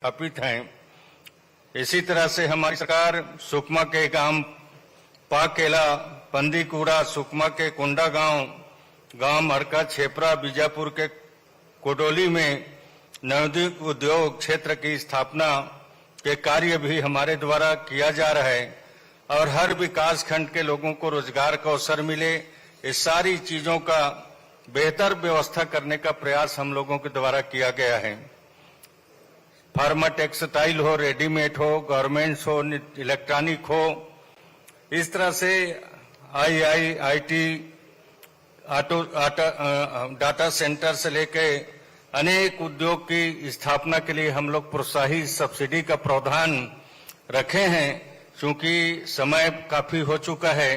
स्थापित हैं। इसी तरह से हमारी सरकार सुकमा के गांव पाकेला, पंदीकुड़ा, सुकमा के कुंडा गांव मरका, छेपरा, बीजापुर के कोडोली में नवोद्योग उद्योग क्षेत्र की स्थापना के कार्य भी हमारे द्वारा किया जा रहा है और हर विकास खंड के लोगों को रोजगार का अवसर मिले, इस सारी चीजों का बेहतर व्यवस्था करने का प्रयास हम लोगों के द्वारा किया गया है। फार्मा टेक्सटाइल हो, रेडीमेड हो, गारमेंट्स हो, इलेक्ट्रॉनिक हो, इस तरह से आईटी, डाटा सेंटर से लेके अनेक उद्योग की स्थापना के लिए हम लोग प्रोत्साहित सब्सिडी का प्रावधान रखे हैं। चूंकि समय काफी हो चुका है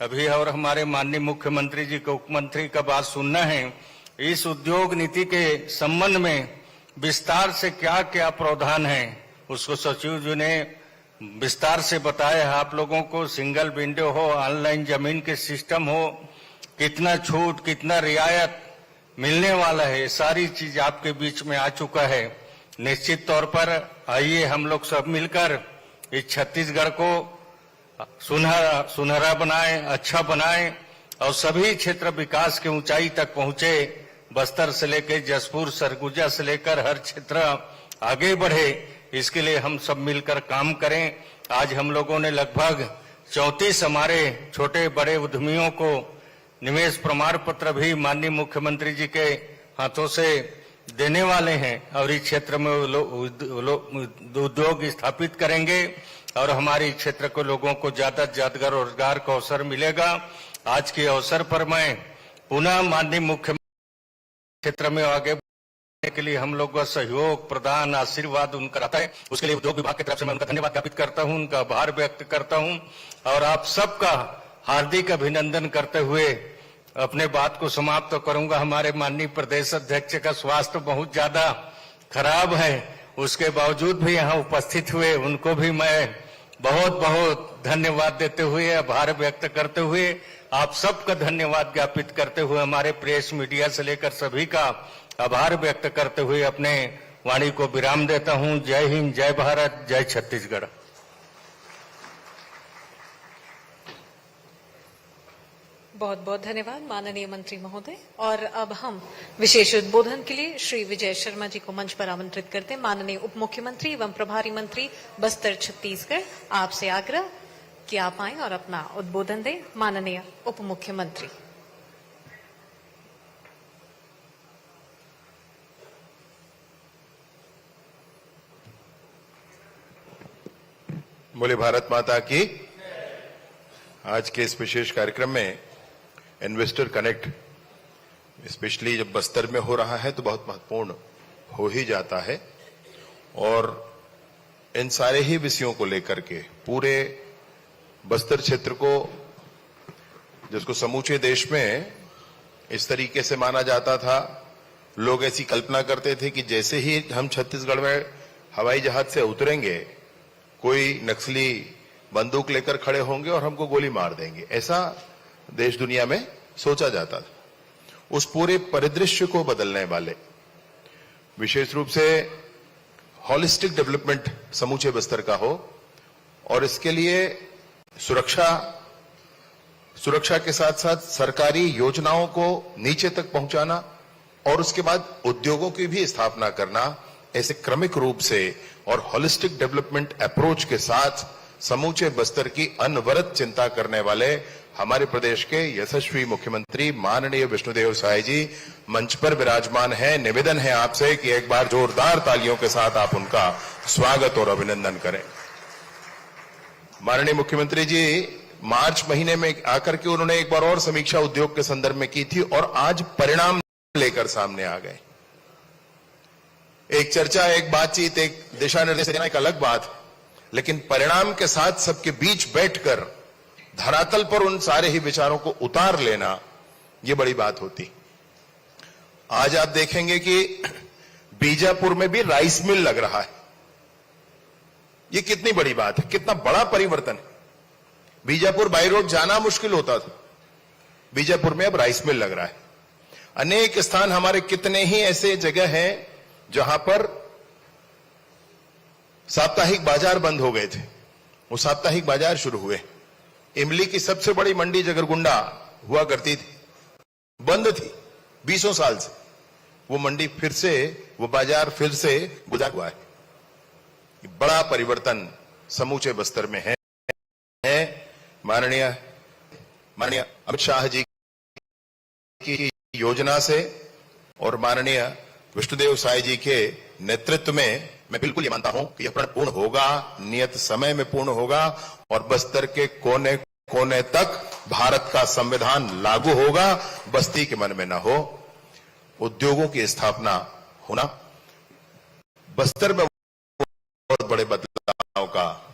अभी और हमारे माननीय मुख्यमंत्री जी को मुख्यमंत्री का बात सुनना है। इस उद्योग नीति के संबंध में विस्तार से क्या क्या प्रावधान है उसको सचिव जी ने विस्तार से बताया है। आप लोगों को सिंगल विंडो हो, ऑनलाइन जमीन के सिस्टम हो, कितना छूट, कितना रियायत मिलने वाला है, सारी चीज आपके बीच में आ चुका है। निश्चित तौर पर आइए हम लोग सब मिलकर इस छत्तीसगढ़ को सुनहरा बनाएं, अच्छा बनाएं और सभी क्षेत्र विकास के ऊंचाई तक पहुंचे। बस्तर से लेकर जसपुर, सरगुजा से लेकर हर क्षेत्र आगे बढ़े, इसके लिए हम सब मिलकर काम करें। आज हम लोगों ने लगभग 34 हमारे छोटे बड़े उद्यमियों को निवेश प्रमाण पत्र भी माननीय मुख्यमंत्री जी के हाथों से देने वाले हैं और इस क्षेत्र में उद्योग स्थापित करेंगे और हमारे क्षेत्र के लोगों को ज्यादा से ज्यादा रोजगार का अवसर मिलेगा। आज के अवसर पर मैं पुनः माननीय मुख्यमंत्री क्षेत्र में आगे बढ़ने के लिए हम लोग का सहयोग, प्रदान, आशीर्वाद उनका रहता है। उसके लिए उद्योग विभाग की तरफ से मैं उनका धन्यवाद ज्ञापित करता हूं, उनका आभार व्यक्त करता हूं और आप सबका हार्दिक अभिनंदन करते हुए अपने बात को समाप्त करूंगा। हमारे माननीय प्रदेश अध्यक्ष का स्वास्थ्य बहुत ज्यादा खराब है, उसके बावजूद भी यहाँ उपस्थित हुए, उनको भी मैं बहुत बहुत धन्यवाद देते हुए, आभार व्यक्त करते हुए, आप सबका धन्यवाद ज्ञापित करते हुए, हमारे प्रेस मीडिया से लेकर सभी का आभार व्यक्त करते हुए अपने वाणी को विराम देता हूं। जय हिंद, जय भारत, जय छत्तीसगढ़। बहुत बहुत धन्यवाद माननीय मंत्री महोदय। और अब हम विशेष उद्बोधन के लिए श्री विजय शर्मा जी को मंच पर आमंत्रित करते हैं। माननीय उप मुख्यमंत्री एवं प्रभारी मंत्री बस्तर छत्तीसगढ़, आपसे आग्रह कि आप आएं और अपना उद्बोधन दें। माननीय उप मुख्यमंत्री। बोले भारत माता की। आज के इस विशेष कार्यक्रम में इन्वेस्टर कनेक्ट स्पेशली जब बस्तर में हो रहा है तो बहुत महत्वपूर्ण हो ही जाता है और इन सारे ही विषयों को लेकर के पूरे बस्तर क्षेत्र को, जिसको समूचे देश में इस तरीके से माना जाता था, लोग ऐसी कल्पना करते थे कि जैसे ही हम छत्तीसगढ़ में हवाई जहाज से उतरेंगे कोई नक्सली बंदूक लेकर खड़े होंगे और हमको गोली मार देंगे, ऐसा देश दुनिया में सोचा जाता था। उस पूरे परिदृश्य को बदलने वाले विशेष रूप से हॉलिस्टिक डेवलपमेंट समूचे बस्तर का हो और इसके लिए सुरक्षा के साथ साथ सरकारी योजनाओं को नीचे तक पहुंचाना और उसके बाद उद्योगों की भी स्थापना करना, ऐसे क्रमिक रूप से और हॉलिस्टिक डेवलपमेंट अप्रोच के साथ समूचे बस्तर की अनवरत चिंता करने वाले हमारे प्रदेश के यशस्वी मुख्यमंत्री माननीय विष्णुदेव साय जी मंच पर विराजमान हैं। निवेदन है आपसे कि एक बार जोरदार तालियों के साथ आप उनका स्वागत और अभिनंदन करें। माननीय मुख्यमंत्री जी मार्च महीने में आकर के उन्होंने एक बार और समीक्षा उद्योग के संदर्भ में की थी और आज परिणाम लेकर सामने आ गए। एक चर्चा, एक बातचीत, एक दिशा निर्देश देना एक अलग बात, लेकिन परिणाम के साथ सबके बीच बैठकर धरातल पर उन सारे ही विचारों को उतार लेना, यह बड़ी बात होती। आज आप देखेंगे कि बीजापुर में भी राइस मिल लग रहा है। यह कितनी बड़ी बात है, कितना बड़ा परिवर्तन है। बीजापुर बाई रोड जाना मुश्किल होता था, बीजापुर में अब राइस मिल लग रहा है। अनेक स्थान हमारे कितने ही ऐसे जगह हैं जहां पर साप्ताहिक बाजार बंद हो गए थे, वो साप्ताहिक बाजार शुरू हुए। इमली की सबसे बड़ी मंडी जगरगुंडा हुआ करती थी, बंद थी 20 साल से। वो मंडी फिर से, वो बाजार फिर से गुजार हुआ है। बड़ा परिवर्तन समूचे बस्तर में है। माननीय अमित शाह जी की योजना से और माननीय विष्णुदेव साय जी के नेतृत्व में मैं बिल्कुल ये मानता हूं कि यह प्रण पूर्ण होगा, नियत समय में पूर्ण होगा और बस्तर के कोने कोने तक भारत का संविधान लागू होगा, बस्ती के मन में न हो। उद्योगों की स्थापना होना बस्तर में बहुत बड़े बदलाव का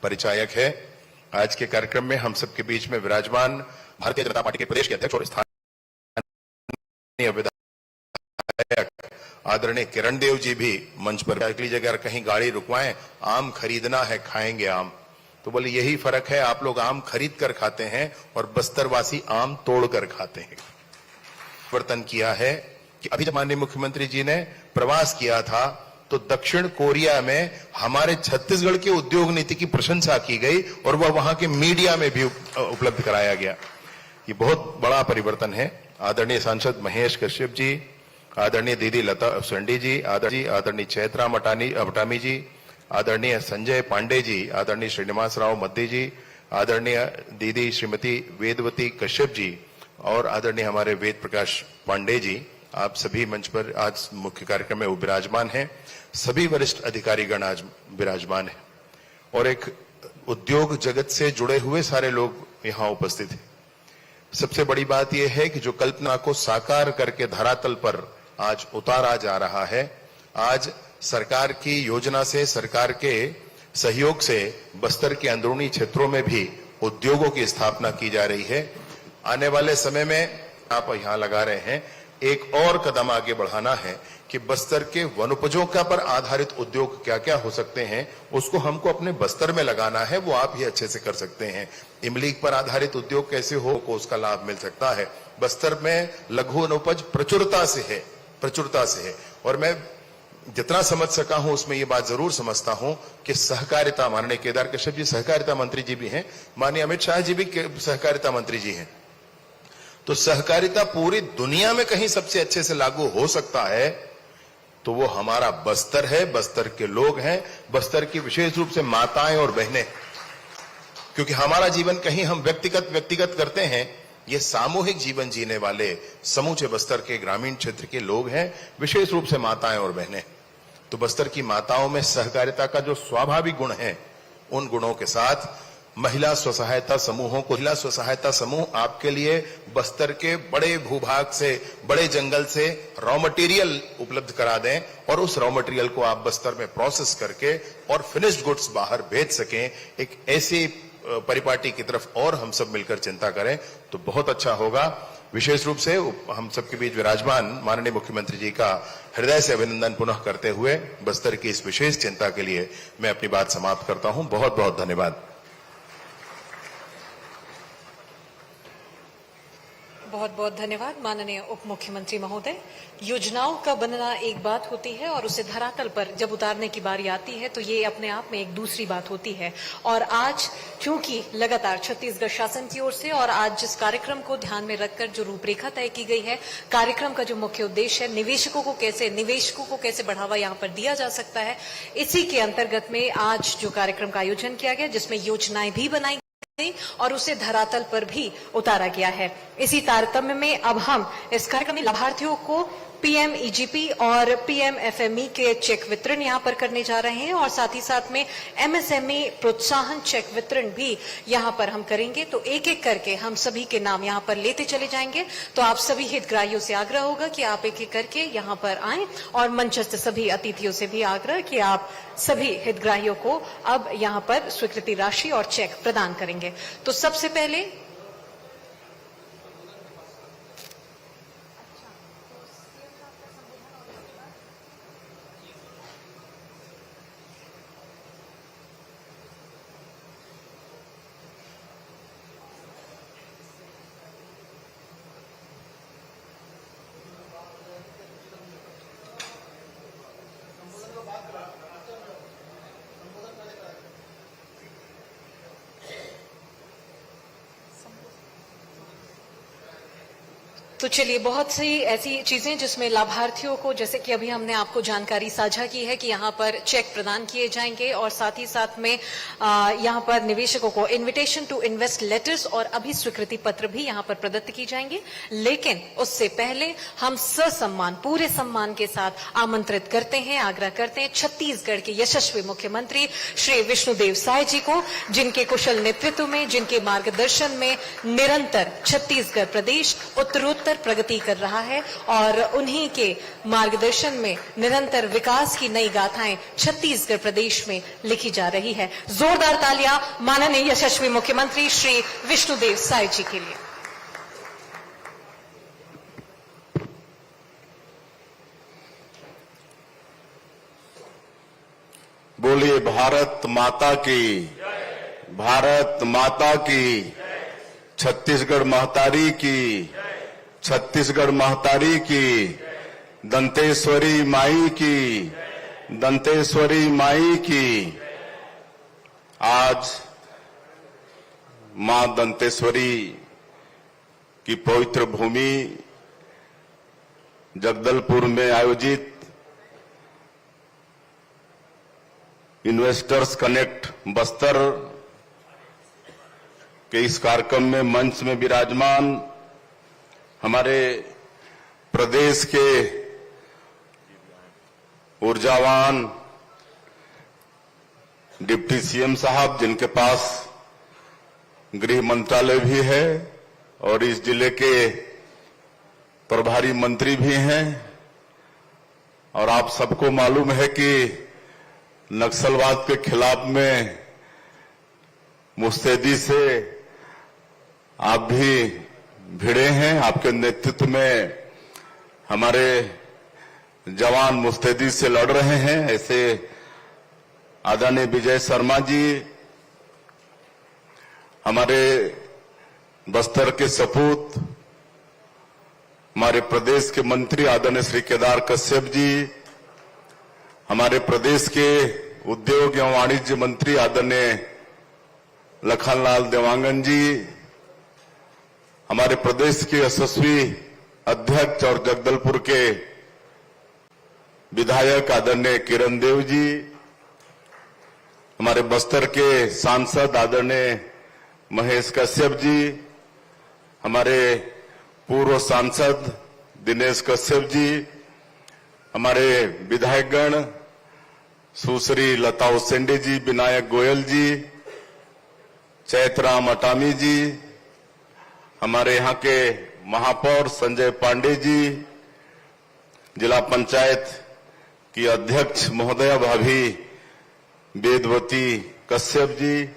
परिचायक है। आज के कार्यक्रम में हम सबके बीच में विराजमान भारतीय जनता पार्टी के प्रदेश के अध्यक्ष और स्थानीय विधायक आदरणीय किरण देव जी भी मंच पर। अगली जगह कहीं गाड़ी रुकवाएं, आम खरीदना है, खाएंगे आम। तो बोले यही फर्क है, आप लोग आम खरीद कर खाते हैं और बस्तरवासी आम तोड़ कर खाते हैं। परिवर्तन किया है कि अभी जब माननीय मुख्यमंत्री जी ने प्रवास किया था तो दक्षिण कोरिया में हमारे छत्तीसगढ़ की उद्योग नीति की प्रशंसा की गई और वह वहां के मीडिया में भी उपलब्ध कराया गया। ये बहुत बड़ा परिवर्तन है। आदरणीय सांसद महेश कश्यप जी, आदरणीय दीदी लता संडी जी, आदरणीय चैत्रा अटामी जी, आदरणीय संजय पांडे जी, आदरणीय श्रीनिवास राव मद्दी जी, आदरणीय दीदी श्रीमती वेदवती कश्यप जी और आदरणीय हमारे वेद प्रकाश पांडे जी, आप सभी मंच पर आज मुख्य कार्यक्रम में विराजमान हैं। सभी वरिष्ठ अधिकारीगण आज विराजमान हैं और एक उद्योग जगत से जुड़े हुए सारे लोग यहां उपस्थित हैं। सबसे बड़ी बात यह है कि जो कल्पना को साकार करके धरातल पर आज उतारा जा रहा है, आज सरकार की योजना से, सरकार के सहयोग से बस्तर के अंदरूनी क्षेत्रों में भी उद्योगों की स्थापना की जा रही है। आने वाले समय में आप यहां लगा रहे हैं, एक और कदम आगे बढ़ाना है कि बस्तर के वनोपजों का पर आधारित उद्योग क्या क्या हो सकते हैं, उसको हमको अपने बस्तर में लगाना है। वो आप ही अच्छे से कर सकते हैं। इमली पर आधारित उद्योग कैसे हो को उसका लाभ मिल सकता है। बस्तर में लघु वनोपज प्रचुरता से है और मैं जितना समझ सका हूं उसमें ये बात जरूर समझता हूं कि सहकारिता, माननीय केदार कश्यप जी सहकारिता मंत्री जी भी हैं, माननीय अमित शाह जी भी सहकारिता मंत्री जी हैं। तो सहकारिता पूरी दुनिया में कहीं सबसे अच्छे से लागू हो सकता है तो वो हमारा बस्तर है, बस्तर के लोग हैं, बस्तर की विशेष रूप से माताएं और बहनें। क्योंकि हमारा जीवन कहीं हम व्यक्तिगत करते हैं, ये सामूहिक जीवन जीने वाले समूचे बस्तर के ग्रामीण क्षेत्र के लोग हैं, विशेष रूप से माताएं और बहनें। तो बस्तर की माताओं में सहकारिता का जो स्वाभाविक गुण है, उन गुणों के साथ महिला स्वसहायता समूह आपके लिए बस्तर के बड़े भूभाग से, बड़े जंगल से रॉ मटेरियल उपलब्ध करा दें और उस रॉ मटेरियल को आप बस्तर में प्रोसेस करके और फिनिश्ड गुड्स बाहर भेज सकें। एक ऐसी परिपाटी की तरफ और हम सब मिलकर चिंता करें तो बहुत अच्छा होगा। विशेष रूप से हम सबके बीच विराजमान माननीय मुख्यमंत्री जी का हृदय से अभिनंदन पुनः करते हुए बस्तर की इस विशेष चिंता के लिए मैं अपनी बात समाप्त करता हूं। बहुत बहुत धन्यवाद। बहुत बहुत धन्यवाद माननीय उप मुख्यमंत्री महोदय। योजनाओं का बनना एक बात होती है और उसे धरातल पर जब उतारने की बारी आती है तो ये अपने आप में एक दूसरी बात होती है। और आज चूंकि लगातार छत्तीसगढ़ शासन की ओर से और आज जिस कार्यक्रम को ध्यान में रखकर जो रूपरेखा तय की गई है, कार्यक्रम का जो मुख्य उद्देश्य है निवेशकों को कैसे बढ़ावा यहाँ पर दिया जा सकता है, इसी के अंतर्गत में आज जो कार्यक्रम का आयोजन किया गया जिसमें योजनाएं भी बनाई और उसे धरातल पर भी उतारा गया है। इसी तारतम्य में अब हम इस कार्यक्रम में लाभार्थियों को पीएमईजीपी और पीएमएफएमई के चेक वितरण यहाँ पर करने जा रहे हैं और साथ ही साथ में एमएसएमई प्रोत्साहन चेक वितरण भी यहाँ पर हम करेंगे। तो एक एक करके हम सभी के नाम यहाँ पर लेते चले जाएंगे। तो आप सभी हितग्राहियों से आग्रह होगा कि आप एक एक करके यहाँ पर आएं और मंचस्थ सभी अतिथियों से भी आग्रह कि आप सभी हितग्राहियों को अब यहाँ पर स्वीकृति राशि और चेक प्रदान करेंगे। तो सबसे पहले तो चलिए, बहुत सी ऐसी चीजें जिसमें लाभार्थियों को, जैसे कि अभी हमने आपको जानकारी साझा की है कि यहाँ पर चेक प्रदान किए जाएंगे और साथ ही साथ में यहाँ पर निवेशकों को इन्विटेशन टू इन्वेस्ट लेटर्स और अभी स्वीकृति पत्र भी यहाँ पर प्रदत्त की जाएंगे। लेकिन उससे पहले हम ससम्मान, पूरे सम्मान के साथ आमंत्रित करते हैं, आग्रह करते हैं छत्तीसगढ़ के यशस्वी मुख्यमंत्री श्री विष्णुदेव साय जी को, जिनके कुशल नेतृत्व में, जिनके मार्गदर्शन में निरंतर छत्तीसगढ़ प्रदेश उत्तरोत्तर प्रगति कर रहा है और उन्हीं के मार्गदर्शन में निरंतर विकास की नई गाथाएं छत्तीसगढ़ प्रदेश में लिखी जा रही है। जोरदार तालियां माननीय यशस्वी मुख्यमंत्री श्री विष्णुदेव साय जी के लिए। बोलिए भारत माता की, भारत माता की, छत्तीसगढ़ महतारी की, छत्तीसगढ़ महतारी की, दंतेश्वरी माई की, दंतेश्वरी माई की। आज मां दंतेश्वरी की पवित्र भूमि जगदलपुर में आयोजित इन्वेस्टर्स कनेक्ट बस्तर के इस कार्यक्रम में मंच में विराजमान हमारे प्रदेश के ऊर्जावान डिप्टी सीएम साहब, जिनके पास गृह मंत्रालय भी है और इस जिले के प्रभारी मंत्री भी हैं, और आप सबको मालूम है कि नक्सलवाद के खिलाफ में मुस्तैदी से आप भी भिड़े हैं। आपके नेतृत्व में हमारे जवान मुस्तैदी से लड़ रहे हैं। ऐसे आदरणीय विजय शर्मा जी, हमारे बस्तर के सपूत, हमारे प्रदेश के मंत्री आदरणीय श्री केदार कश्यप जी, हमारे प्रदेश के उद्योग एवं वाणिज्य मंत्री आदरणीय लखनलाल देवांगन जी, हमारे प्रदेश के यशस्वी अध्यक्ष और जगदलपुर के विधायक आदरणीय किरण देव जी, हमारे बस्तर के सांसद आदरणीय महेश कश्यप जी, हमारे पूर्व सांसद दिनेश कश्यप जी, हमारे विधायकगण सुश्री लता उसेंडे जी, विनायक गोयल जी, चैतराम अटामी जी, हमारे यहाँ के महापौर संजय पांडे जी, जिला पंचायत की अध्यक्ष महोदया भाभी वेदवती कश्यप जी,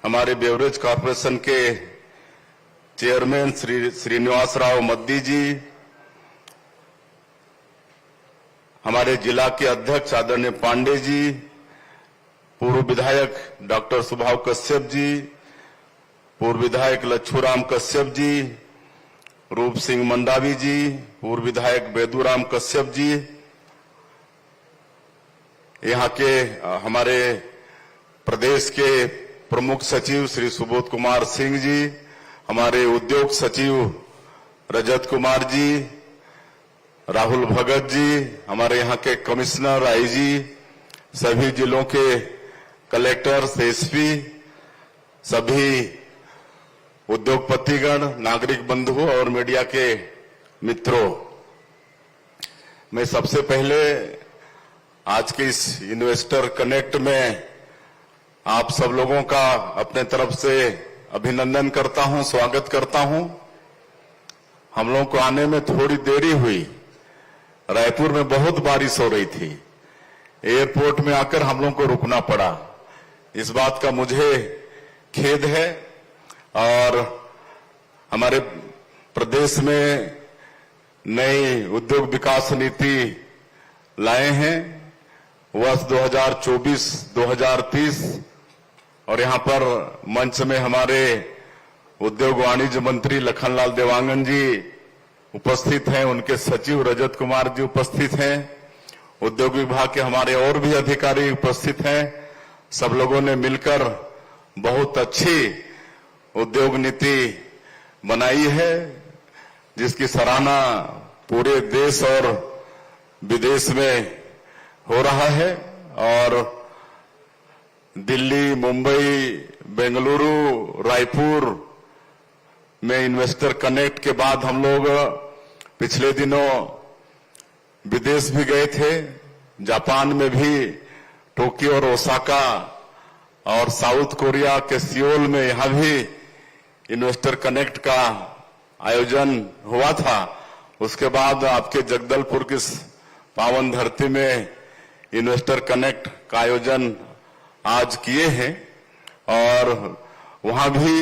हमारे बेवरेज कॉर्पोरेशन के चेयरमैन श्री श्रीनिवास राव मद्दी जी, हमारे जिला के अध्यक्ष आदरणीय पांडे जी, पूर्व विधायक डॉक्टर सुभाव कश्यप जी, पूर्व विधायक लच्छूराम कश्यप जी, रूप सिंह मंडावी जी, पूर्व विधायक बेदूराम कश्यप जी, यहाँ के हमारे प्रदेश के प्रमुख सचिव श्री सुबोध कुमार सिंह जी, हमारे उद्योग सचिव रजत कुमार जी, राहुल भगत जी, हमारे यहाँ के कमिश्नर आईजी, सभी जिलों के कलेक्टर्स, एसपी, सभी उद्योगपतिगण, नागरिक बंधुओं और मीडिया के मित्रों, मैं सबसे पहले आज के इस इन्वेस्टर कनेक्ट में आप सब लोगों का अपने तरफ से अभिनंदन करता हूं, स्वागत करता हूं। हम लोगों को आने में थोड़ी देरी हुई, रायपुर में बहुत बारिश हो रही थी, एयरपोर्ट में आकर हम लोगों को रुकना पड़ा। इस बात का मुझे खेद है। और हमारे प्रदेश में नई उद्योग विकास नीति लाए हैं वर्ष 2024-2030, और यहां पर मंच में हमारे उद्योग वाणिज्य मंत्री लखनलाल देवांगन जी उपस्थित हैं, उनके सचिव रजत कुमार जी उपस्थित हैं, उद्योग विभाग के हमारे और भी अधिकारी उपस्थित हैं। सब लोगों ने मिलकर बहुत अच्छी उद्योग नीति बनाई है। जिसकी सराहना पूरे देश और विदेश में हो रहा है। और दिल्ली, मुंबई, बेंगलुरु, रायपुर में इन्वेस्टर कनेक्ट के बाद हम लोग पिछले दिनों विदेश भी गए थे। जापान में भी टोक्यो और ओसाका और साउथ कोरिया के सियोल में यहां भी इन्वेस्टर कनेक्ट का आयोजन हुआ था। उसके बाद आपके जगदलपुर की पावन धरती में इन्वेस्टर कनेक्ट का आयोजन आज किए हैं। और वहां भी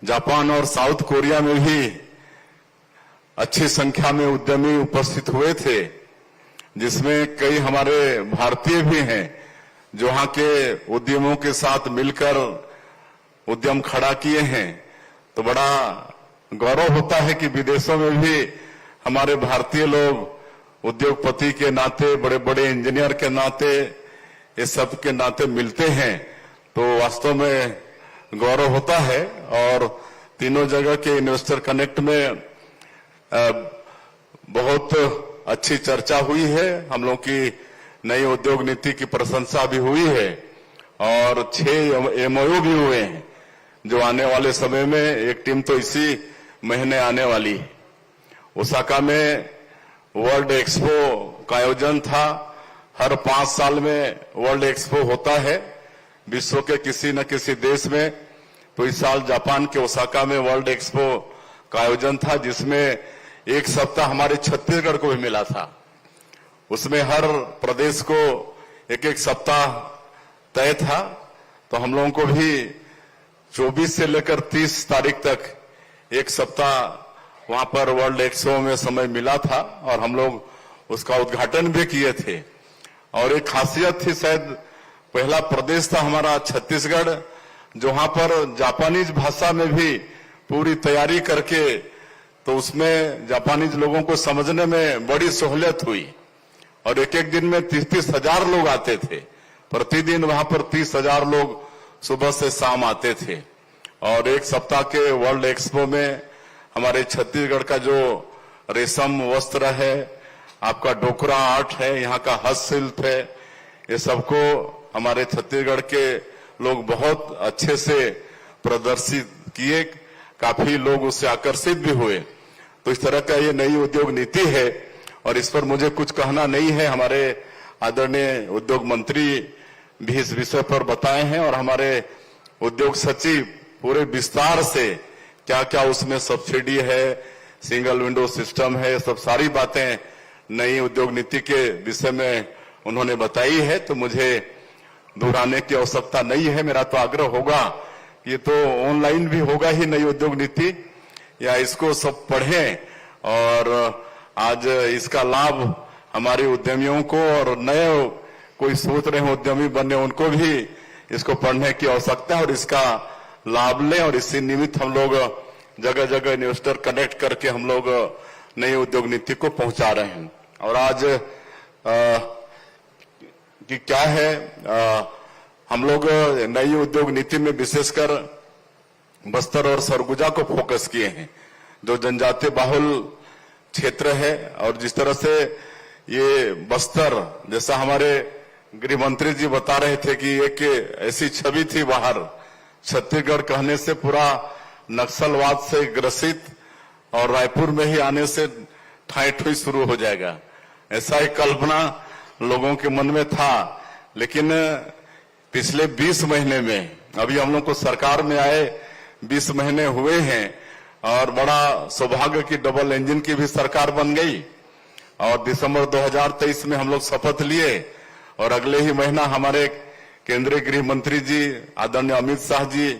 जापान और साउथ कोरिया में भी अच्छी संख्या में उद्यमी उपस्थित हुए थे, जिसमें कई हमारे भारतीय भी हैं जो वहां के उद्यमों के साथ मिलकर उद्यम खड़ा किए हैं। तो बड़ा गौरव होता है कि विदेशों में भी हमारे भारतीय लोग उद्योगपति के नाते, बड़े बड़े इंजीनियर के नाते, ये सब के नाते मिलते हैं, तो वास्तव में गौरव होता है। और तीनों जगह के इन्वेस्टर कनेक्ट में बहुत अच्छी चर्चा हुई है। हम लोग की नई उद्योग नीति की प्रशंसा भी हुई है और 6 एमओयू भी हुए हैं, जो आने वाले समय में एक टीम तो इसी महीने आने वाली है। ओसाका में वर्ल्ड एक्सपो का आयोजन था। हर 5 साल में वर्ल्ड एक्सपो होता है विश्व के किसी न किसी देश में। तो इस साल जापान के ओसाका में वर्ल्ड एक्सपो का आयोजन था, जिसमें एक सप्ताह हमारे छत्तीसगढ़ को भी मिला था। उसमें हर प्रदेश को एक एक सप्ताह तय था। तो हम लोगों को भी 24 से लेकर 30 तारीख तक एक सप्ताह वहां पर वर्ल्ड एक्सपो में समय मिला था और हम लोग उसका उद्घाटन भी किए थे। और एक खासियत थी, शायद पहला प्रदेश था हमारा छत्तीसगढ़, जो वहां पर जापानीज भाषा में भी पूरी तैयारी करके, तो उसमें जापानीज लोगों को समझने में बड़ी सहूलियत हुई। और एक एक दिन में 30-30 हजार लोग आते थे। प्रतिदिन वहां पर 30 हजार लोग सुबह से शाम आते थे। और एक सप्ताह के वर्ल्ड एक्सपो में हमारे छत्तीसगढ़ का जो रेशम वस्त्र है, आपका डोकरा आर्ट है, यहाँ का हस्तशिल्प है, ये सबको हमारे छत्तीसगढ़ के लोग बहुत अच्छे से प्रदर्शित किए। काफी लोग उससे आकर्षित भी हुए। तो इस तरह का ये नई उद्योग नीति है और इस पर मुझे कुछ कहना नहीं है। हमारे आदरणीय उद्योग मंत्री भी इस विषय पर बताए हैं और हमारे उद्योग सचिव पूरे विस्तार से क्या क्या उसमें सब्सिडी है, सिंगल विंडो सिस्टम है, सब सारी बातें नई उद्योग नीति के विषय में उन्होंने बताई है। तो मुझे दोहराने की आवश्यकता नहीं है। मेरा तो आग्रह होगा, ये तो ऑनलाइन भी होगा ही नई उद्योग नीति, या इसको सब पढ़ें और आज इसका लाभ हमारे उद्यमियों को और नए कोई सोच रहे हैं उद्यमी बनने, उनको भी इसको पढ़ने की आवश्यकता है और इसका लाभ लें। और इसी निमित्त हम लोग जगह जगह इन्वेस्टर कनेक्ट करके हम लोग नई उद्योग नीति को पहुंचा रहे हैं। और आज कि क्या है, हम लोग नई उद्योग नीति में विशेषकर बस्तर और सरगुजा को फोकस किए हैं, जो जनजातीय बाहुल क्षेत्र है। और जिस तरह से ये बस्तर, जैसा हमारे गृह मंत्री जी बता रहे थे कि एक ऐसी छवि थी बाहर, छत्तीसगढ़ कहने से पूरा नक्सलवाद से ग्रसित और रायपुर में ही आने से ठाई ठुई शुरू हो जाएगा, ऐसा एक कल्पना लोगों के मन में था। लेकिन पिछले 20 महीने में, अभी हम लोग को सरकार में आए 20 महीने हुए हैं और बड़ा सौभाग्य की डबल इंजन की भी सरकार बन गई। और दिसंबर 2023 में हम लोग शपथ लिए और अगले ही महीना हमारे केंद्रीय गृह मंत्री जी आदरणीय अमित शाह जी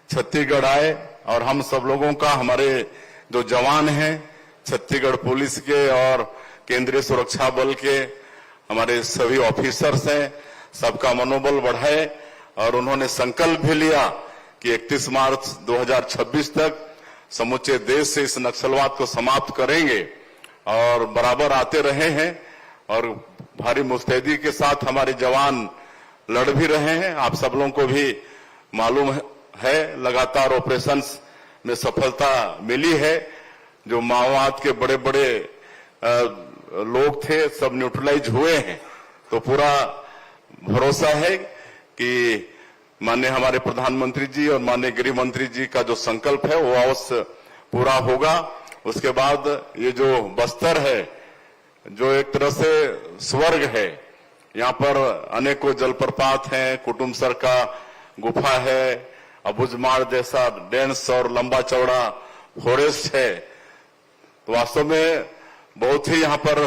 छत्तीसगढ़ आए और हम सब लोगों का, हमारे जो जवान हैं छत्तीसगढ़ पुलिस के और केंद्रीय सुरक्षा बल के हमारे सभी ऑफिसर्स हैं, सबका मनोबल बढ़ाए। और उन्होंने संकल्प भी लिया कि 31 मार्च 2026 तक समूचे देश से इस नक्सलवाद को समाप्त करेंगे। और बराबर आते रहे हैं और भारी मुस्तैदी के साथ हमारे जवान लड़ भी रहे हैं। आप सब लोगों को भी मालूम है, लगातार ऑपरेशंस में सफलता मिली है। जो माओवाद के बड़े बड़े लोग थे सब न्यूट्रलाइज हुए हैं। तो पूरा भरोसा है कि माननीय हमारे प्रधानमंत्री जी और माननीय गृह मंत्री जी का जो संकल्प है वो अवश्य पूरा होगा। उसके बाद ये जो बस्तर है, जो एक तरह से स्वर्ग है, यहाँ पर अनेकों जलप्रपात हैं, कुटुमसर का गुफा है, अबुझमाड़ जैसा डेंस और लंबा चौड़ा फॉरेस्ट है। तो वास्तव में बहुत ही यहाँ पर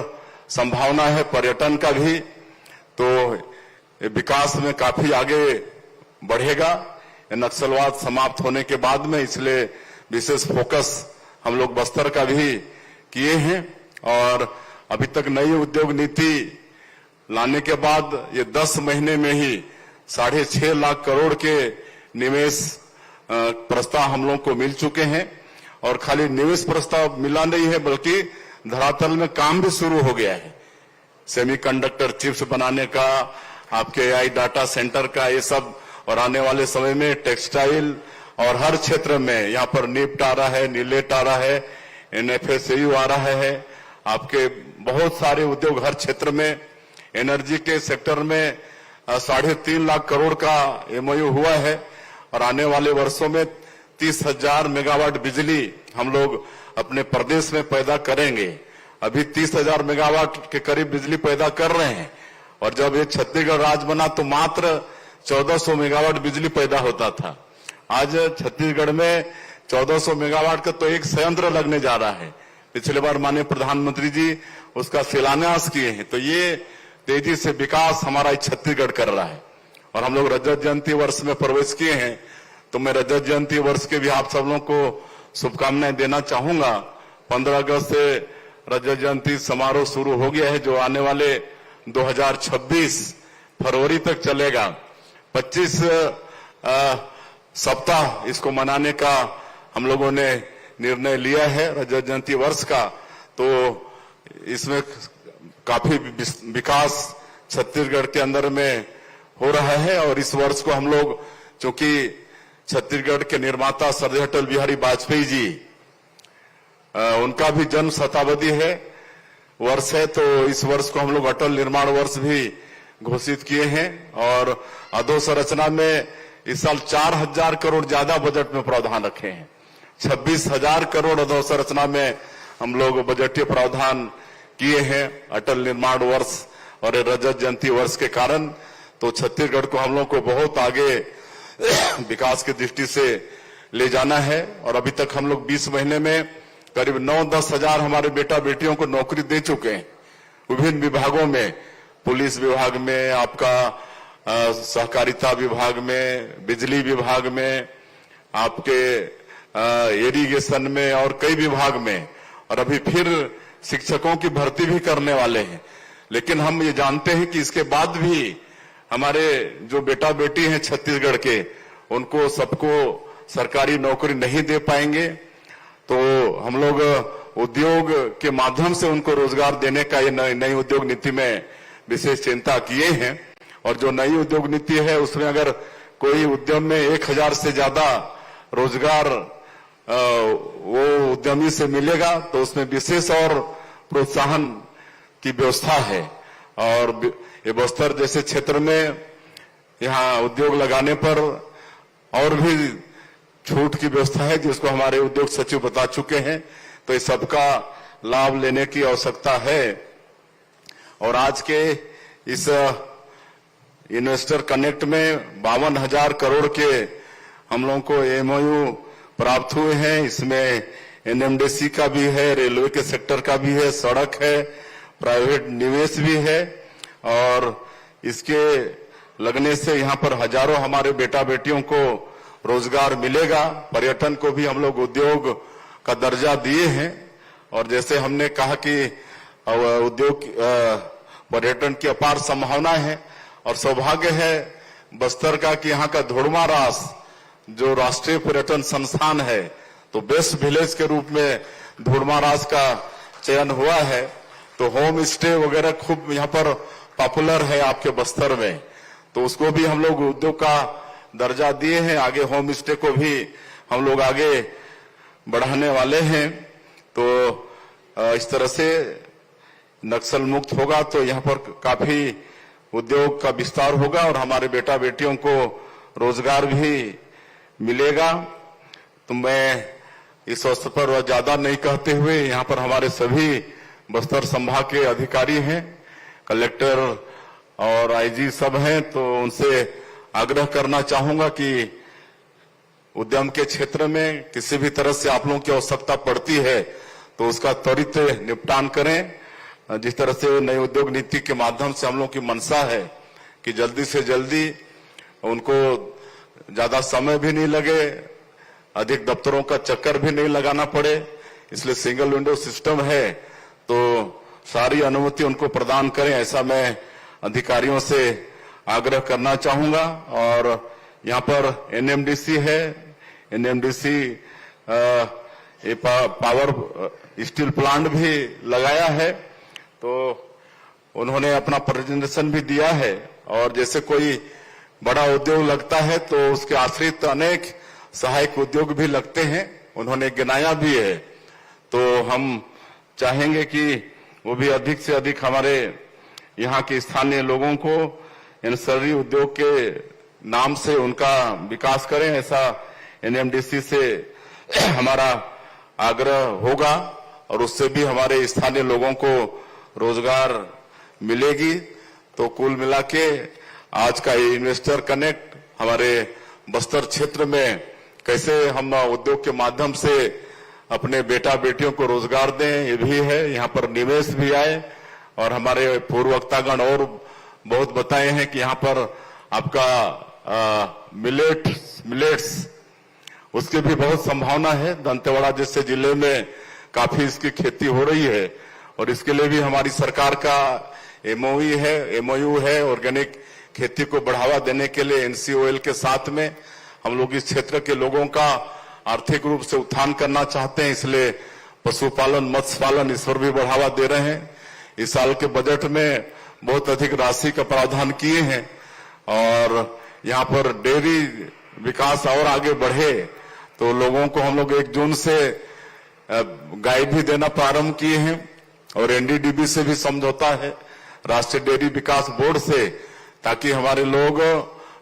संभावना है पर्यटन का भी, तो विकास में काफी आगे बढ़ेगा नक्सलवाद समाप्त होने के बाद में। इसलिए विशेष फोकस हम लोग बस्तर का भी किए हैं और अभी तक नई उद्योग नीति लाने के बाद ये 10 महीने में ही 6.5 लाख करोड़ के निवेश प्रस्ताव हम लोग को मिल चुके हैं। और खाली निवेश प्रस्ताव मिला नहीं है बल्कि धरातल में काम भी शुरू हो गया है। सेमीकंडक्टर चिप्स बनाने का, आपके एआई डाटा सेंटर का, ये सब, और आने वाले समय में टेक्सटाइल और हर क्षेत्र में यहाँ पर निफ्ट आ रहा है, नीलेट आ रहा है, NFSAU आ रहा है, आपके बहुत सारे उद्योग हर क्षेत्र में। एनर्जी के सेक्टर में 3.5 लाख करोड़ का MOU हुआ है और आने वाले वर्षों में 30,000 मेगावाट बिजली हम लोग अपने प्रदेश में पैदा करेंगे। अभी 30,000 मेगावाट के करीब बिजली पैदा कर रहे हैं और जब ये छत्तीसगढ़ राज्य बना तो मात्र 1400 मेगावाट बिजली पैदा होता था। आज छत्तीसगढ़ में 1400 मेगावाट का तो एक संयंत्र लगने जा रहा है। पिछले बार माननीय प्रधानमंत्री जी उसका शिलान्यास किए हैं। तो ये तेजी से विकास हमारा छत्तीसगढ़ कर रहा है। और हम लोग रजत जयंती वर्ष में प्रवेश किए हैं, तो मैं रजत जयंती वर्ष के भी आप सब लोगों को शुभकामनाएं देना चाहूंगा। 15 अगस्त से रजत जयंती समारोह शुरू हो गया है, जो आने वाले 2026 फरवरी तक चलेगा। 25 सप्ताह इसको मनाने का हम लोगों ने निर्णय लिया है रजत जयंती वर्ष का। तो इसमें काफी विकास छत्तीसगढ़ के अंदर में हो रहा है। और इस वर्ष को हम लोग, चूंकि छत्तीसगढ़ के निर्माता सरदार अटल बिहारी वाजपेयी जी, उनका भी जन्म शताब्दी है वर्ष है, तो इस वर्ष को हम लोग अटल निर्माण वर्ष भी घोषित किए हैं। और अधोसंरचना में इस साल 4,000 करोड़ ज्यादा बजट में प्रावधान रखे हैं। 26,000 करोड़ अधोसंरचना में हम लोग बजटीय प्रावधान किए हैं अटल निर्माण वर्ष और रजत जयंती वर्ष के कारण। तो छत्तीसगढ़ को हम लोग को बहुत आगे विकास की दृष्टि से ले जाना है। और अभी तक हम लोग 20 महीने में करीब 9-10 हजार हमारे बेटा बेटियों को नौकरी दे चुके हैं विभिन्न विभागों में, पुलिस विभाग में, आपका सहकारिता विभाग में, बिजली विभाग में, आपके इरिगेशन में और कई विभाग में। और अभी फिर शिक्षकों की भर्ती भी करने वाले हैं। लेकिन हम ये जानते हैं कि इसके बाद भी हमारे जो बेटा बेटी हैं छत्तीसगढ़ के, उनको सबको सरकारी नौकरी नहीं दे पाएंगे। तो हम लोग उद्योग के माध्यम से उनको रोजगार देने का ये नई उद्योग नीति में विशेष चिंता किए हैं। और जो नई उद्योग नीति है उसमें अगर कोई उद्यम में 1000 से ज्यादा रोजगार वो उद्यमी से मिलेगा तो उसमें विशेष और प्रोत्साहन की व्यवस्था है। और ये बस्तर जैसे क्षेत्र में यहाँ उद्योग लगाने पर और भी छूट की व्यवस्था है, जिसको हमारे उद्योग सचिव बता चुके हैं। तो इस सबका लाभ लेने की आवश्यकता है। और आज के इस इन्वेस्टर कनेक्ट में 52,000 करोड़ के हम लोगों को MOU प्राप्त हुए हैं। इसमें NMDC का भी है, रेलवे के सेक्टर का भी है, सड़क है, प्राइवेट निवेश भी है। और इसके लगने से यहाँ पर हजारों हमारे बेटा बेटियों को रोजगार मिलेगा। पर्यटन को भी हम लोग उद्योग का दर्जा दिए हैं। और जैसे हमने कहा कि उद्योग पर्यटन की अपार संभावना है और सौभाग्य है बस्तर का कि यहाँ का धोड़मा रास जो राष्ट्रीय पर्यटन संस्थान है, तो बेस्ट विलेज के रूप में धोड़मा रास का चयन हुआ है। तो होम स्टे वगैरह खूब यहाँ पर पॉपुलर है आपके बस्तर में, तो उसको भी हम लोग उद्योग का दर्जा दिए हैं। आगे होम स्टे को भी हम लोग आगे बढ़ाने वाले हैं। तो इस तरह से नक्सल मुक्त होगा तो यहाँ पर काफी उद्योग का विस्तार होगा और हमारे बेटा बेटियों को रोजगार भी मिलेगा। तो मैं इस अवसर पर ज्यादा नहीं कहते हुए यहाँ पर हमारे सभी बस्तर संभाग के अधिकारी हैं, कलेक्टर और आईजी सब हैं, तो उनसे आग्रह करना चाहूंगा कि उद्यम के क्षेत्र में किसी भी तरह से आप लोगों की आवश्यकता पड़ती है तो उसका त्वरित निपटान करें। जिस तरह से नई उद्योग नीति के माध्यम से हम लोगों की मंशा है कि जल्दी से जल्दी उनको ज्यादा समय भी नहीं लगे, अधिक दफ्तरों का चक्कर भी नहीं लगाना पड़े, इसलिए सिंगल विंडो सिस्टम है तो सारी अनुमति उनको प्रदान करें, ऐसा मैं अधिकारियों से आग्रह करना चाहूंगा। और यहाँ पर एनएमडीसी है, एनएमडीसी ये पावर स्टील प्लांट भी लगाया है, तो उन्होंने अपना प्रेजेंटेशन भी दिया है। और जैसे कोई बड़ा उद्योग लगता है तो उसके आश्रित अनेक सहायक उद्योग भी लगते हैं, उन्होंने गिनाया भी है। तो हम चाहेंगे कि वो भी अधिक से अधिक हमारे यहाँ के स्थानीय लोगों को इन सभी उद्योग के नाम से उनका विकास करें, ऐसा एनएमडीसी से हमारा आग्रह होगा और उससे भी हमारे स्थानीय लोगों को रोजगार मिलेगी। तो कुल मिला के आज का ये इन्वेस्टर कनेक्ट हमारे बस्तर क्षेत्र में कैसे हम उद्योग के माध्यम से अपने बेटा बेटियों को रोजगार दें, ये भी है। यहाँ पर निवेश भी आए और हमारे पूर्व और बहुत बताए हैं कि यहाँ पर आपका मिलेट्स उसकी भी बहुत संभावना है। दंतेवाड़ा जैसे जिले में काफी इसकी खेती हो रही है और इसके लिए भी हमारी सरकार का एमओयू है। ऑर्गेनिक खेती को बढ़ावा देने के लिए एनसीओएल के साथ में हम लोग इस क्षेत्र के लोगों का आर्थिक रूप से उत्थान करना चाहते हैं, इसलिए पशुपालन मत्स्य पालन इस पर भी बढ़ावा दे रहे हैं। इस साल के बजट में बहुत अधिक राशि का प्रावधान किए हैं और यहाँ पर डेयरी विकास और आगे बढ़े तो लोगों को हम लोग 1 जून से गाय भी देना प्रारंभ किए हैं और एनडीडीबी से भी समझौता है, राष्ट्रीय डेयरी विकास बोर्ड से, ताकि हमारे लोग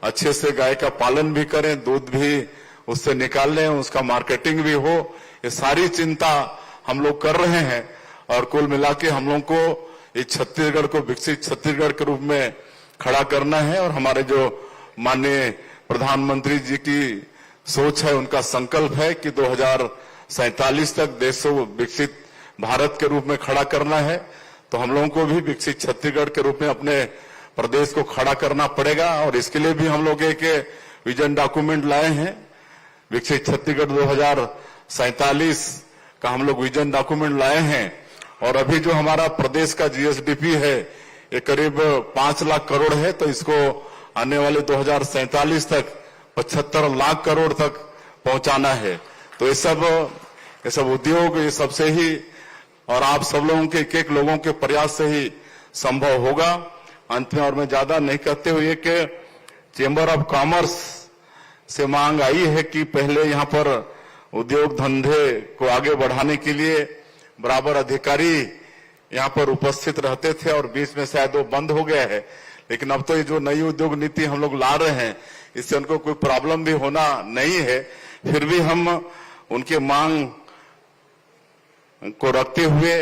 अच्छे से गाय का पालन भी करें, दूध भी उससे निकाल लें, उसका मार्केटिंग भी हो। ये सारी चिंता हम लोग कर रहे हैं और कुल मिला के हम लोग को इस छत्तीसगढ़ को विकसित छत्तीसगढ़ के रूप में खड़ा करना है। और हमारे जो माननीय प्रधानमंत्री जी की सोच है, उनका संकल्प है कि 2047 तक देश को विकसित भारत के रूप में खड़ा करना है, तो हम लोगों को भी विकसित छत्तीसगढ़ के रूप में अपने प्रदेश को खड़ा करना पड़ेगा। और इसके लिए भी हम लोग एक विजन डॉक्यूमेंट लाए हैं, विकसित छत्तीसगढ़ 2047 का हम लोग विजन डॉक्यूमेंट लाए हैं। और अभी जो हमारा प्रदेश का जीएसडीपी है ये करीब 5 लाख करोड़ है, तो इसको आने वाले 2047 तक 75 लाख करोड़ तक पहुंचाना है। तो ये सब उद्योग ये सबसे ही और आप सब लोगों के एक लोगों के प्रयास से ही संभव होगा। अंत में और मैं ज्यादा नहीं कहते हुए कि चेंबर ऑफ कॉमर्स से मांग आई है कि पहले यहाँ पर उद्योग धंधे को आगे बढ़ाने के लिए बराबर अधिकारी यहाँ पर उपस्थित रहते थे और बीच में शायद वो बंद हो गया है, लेकिन अब तो ये जो नई उद्योग नीति हम लोग ला रहे हैं इससे उनको कोई प्रॉब्लम भी होना नहीं है। फिर भी हम उनके मांग को रखते हुए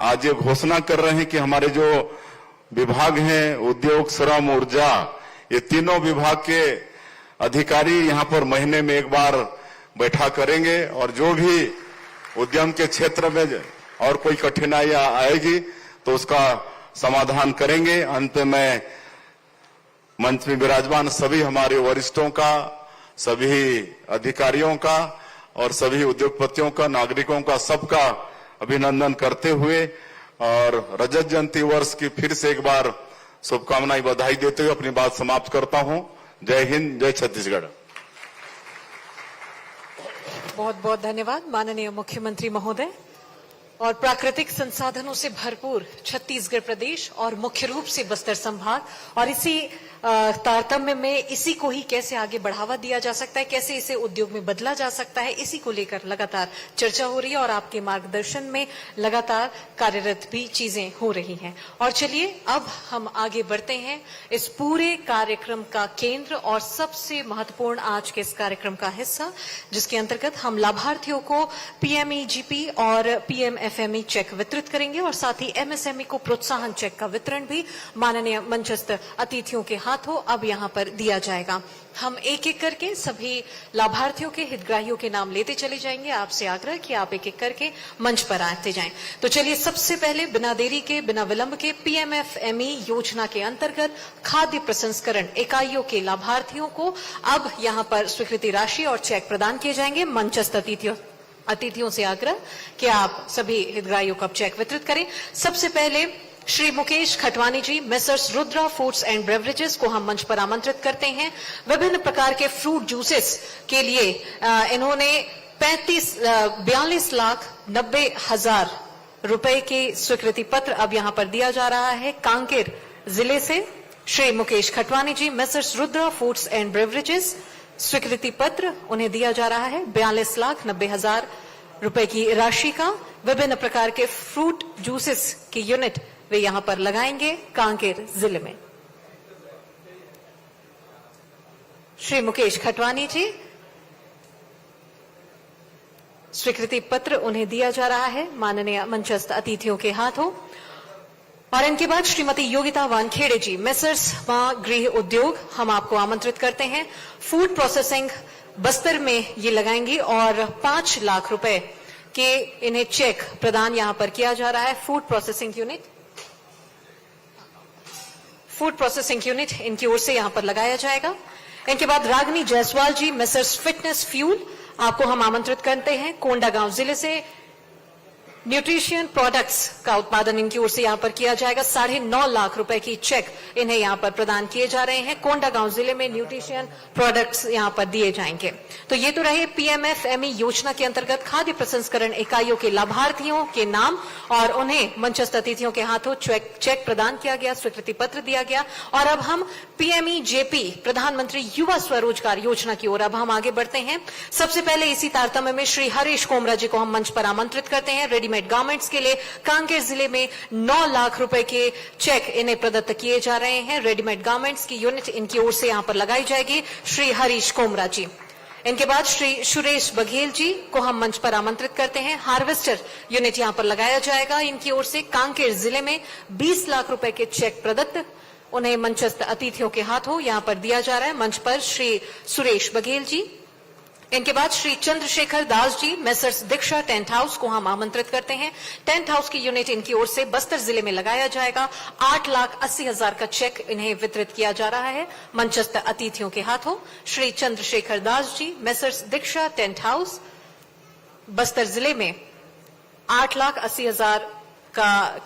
आज ये घोषणा कर रहे हैं कि हमारे जो विभाग हैं, उद्योग, श्रम, ऊर्जा, ये तीनों विभाग के अधिकारी यहाँ पर महीने में एक बार बैठा करेंगे और जो भी उद्यम के क्षेत्र में और कोई कठिनाई आएगी तो उसका समाधान करेंगे। अंत में मंच में विराजमान सभी हमारे वरिष्ठों का, सभी अधिकारियों का और सभी उद्योगपतियों का, नागरिकों का, सबका अभिनंदन करते हुए और रजत जयंती वर्ष की फिर से एक बार शुभकामनाएं, बधाई देते हुए अपनी बात समाप्त करता हूं। जय हिंद, जय छत्तीसगढ़। बहुत बहुत धन्यवाद माननीय मुख्यमंत्री महोदय। और प्राकृतिक संसाधनों से भरपूर छत्तीसगढ़ प्रदेश और मुख्य रूप से बस्तर संभाग और इसी तारतम्य में इसी को ही कैसे आगे बढ़ावा दिया जा सकता है, कैसे इसे उद्योग में बदला जा सकता है, इसी को लेकर लगातार चर्चा हो रही है और आपके मार्गदर्शन में लगातार कार्यरत भी चीजें हो रही हैं। और चलिए अब हम आगे बढ़ते हैं इस पूरे कार्यक्रम का केंद्र और सबसे महत्वपूर्ण आज के इस कार्यक्रम का हिस्सा, जिसके अंतर्गत हम लाभार्थियों को पीएमईजीपी और पीएमएफएमई चेक वितरित करेंगे और साथ ही एमएसएमई को प्रोत्साहन चेक का वितरण भी माननीय मंचस्थ अतिथियों के हाथों अब यहां पर दिया जाएगा। हम एक एक करके सभी लाभार्थियों के हितग्राहियों के नाम लेते चले जाएंगे। आपसे आग्रह कि आप एक एक करके मंच पर आते जाएं। तो चलिए सबसे पहले बिना देरी के बिना विलंब के पीएमएफएमई योजना के अंतर्गत खाद्य प्रसंस्करण इकाइयों के लाभार्थियों को अब यहां पर स्वीकृति राशि और चेक प्रदान किए जाएंगे। मंचस्थ अतिथियों से आग्रह कि आप सभी हितग्राहियों को अब चेक वितरित करें। सबसे पहले Shri Mukesh Khatwani ji messrs Rudra foods and beverages को हम मंच पर आमंत्रित करते हैं। विभिन्न प्रकार के फ्रूट जूसेस के लिए इन्होंने 42,90,000 रुपए के स्वीकृति पत्र अब यहां पर दिया जा रहा है। कांकेर जिले से Shri Mukesh Khatwani ji messrs Rudra foods and beverages स्वीकृति पत्र उन्हें दिया जा रहा है 42,90,000 रुपए की राशि का। विभिन्न प्रकार के फ्रूट जूसेस की यूनिट वे यहां पर लगाएंगे कांकेर जिले में। श्री मुकेश खटवानी जी स्वीकृति पत्र उन्हें दिया जा रहा है माननीय मंचस्थ अतिथियों के हाथों। और इनके बाद श्रीमती योगिता वानखेड़े जी मेसर्स मां गृह उद्योग हम आपको आमंत्रित करते हैं। फूड प्रोसेसिंग बस्तर में ये लगाएंगी और 5 लाख रुपए के इन्हें चेक प्रदान यहां पर किया जा रहा है। फूड प्रोसेसिंग यूनिट इनकी ओर से यहां पर लगाया जाएगा। इनके बाद रागनी जायसवाल जी मेसर्स फिटनेस फ्यूल आपको हम आमंत्रित करते हैं। कोंडागांव जिले से न्यूट्रिशियन प्रोडक्ट्स का उत्पादन इनकी ओर से यहां पर किया जाएगा। 9.5 लाख रुपए की चेक इन्हें यहां पर प्रदान किए जा रहे हैं। कोंडागांव जिले में न्यूट्रिशियन प्रोडक्ट्स यहां पर दिए जाएंगे। तो ये तो रहे पीएमएफएमई योजना के अंतर्गत खाद्य प्रसंस्करण इकाइयों के लाभार्थियों के नाम और उन्हें मंचस्थ अतिथियों के हाथों चेक प्रदान किया गया, स्वीकृति पत्र दिया गया। और अब हम पीएमईजेपी प्रधानमंत्री युवा स्वरोजगार योजना की ओर अब हम आगे बढ़ते हैं। सबसे पहले इसी तारतम्य में श्री हरीश कोमरा जी को हम मंच पर आमंत्रित करते हैं। रेडीमेड गारमेंट्स के लिए कांकेर जिले में 9 लाख रुपए के चेक इन्हें प्रदत्त किए जा रहे हैं। रेडीमेड गारमेंट्स की यूनिट इनकी ओर से यहां पर लगाई जाएगी श्री हरीश कोमरा जी। इनके बाद श्री सुरेश बघेल जी को हम मंच पर आमंत्रित करते हैं। हार्वेस्टर यूनिट यहां पर लगाया जाएगा इनकी ओर से। कांकेर जिले में 20 लाख रुपए के चेक प्रदत्त उन्हें मंचस्थ अतिथियों के हाथों यहां पर दिया जा रहा है। मंच पर श्री सुरेश बघेल जी। इनके बाद श्री चंद्रशेखर दास जी मेसर्स दीक्षा टेंट हाउस को हम आमंत्रित करते हैं। टेंट हाउस की यूनिट इनकी ओर से बस्तर जिले में लगाया जाएगा। 8,80,000 का चेक इन्हें वितरित किया जा रहा है मंचस्थ अतिथियों के हाथों। श्री चंद्रशेखर दास जी मेसर्स दीक्षा टेंट हाउस बस्तर जिले में 8,80,000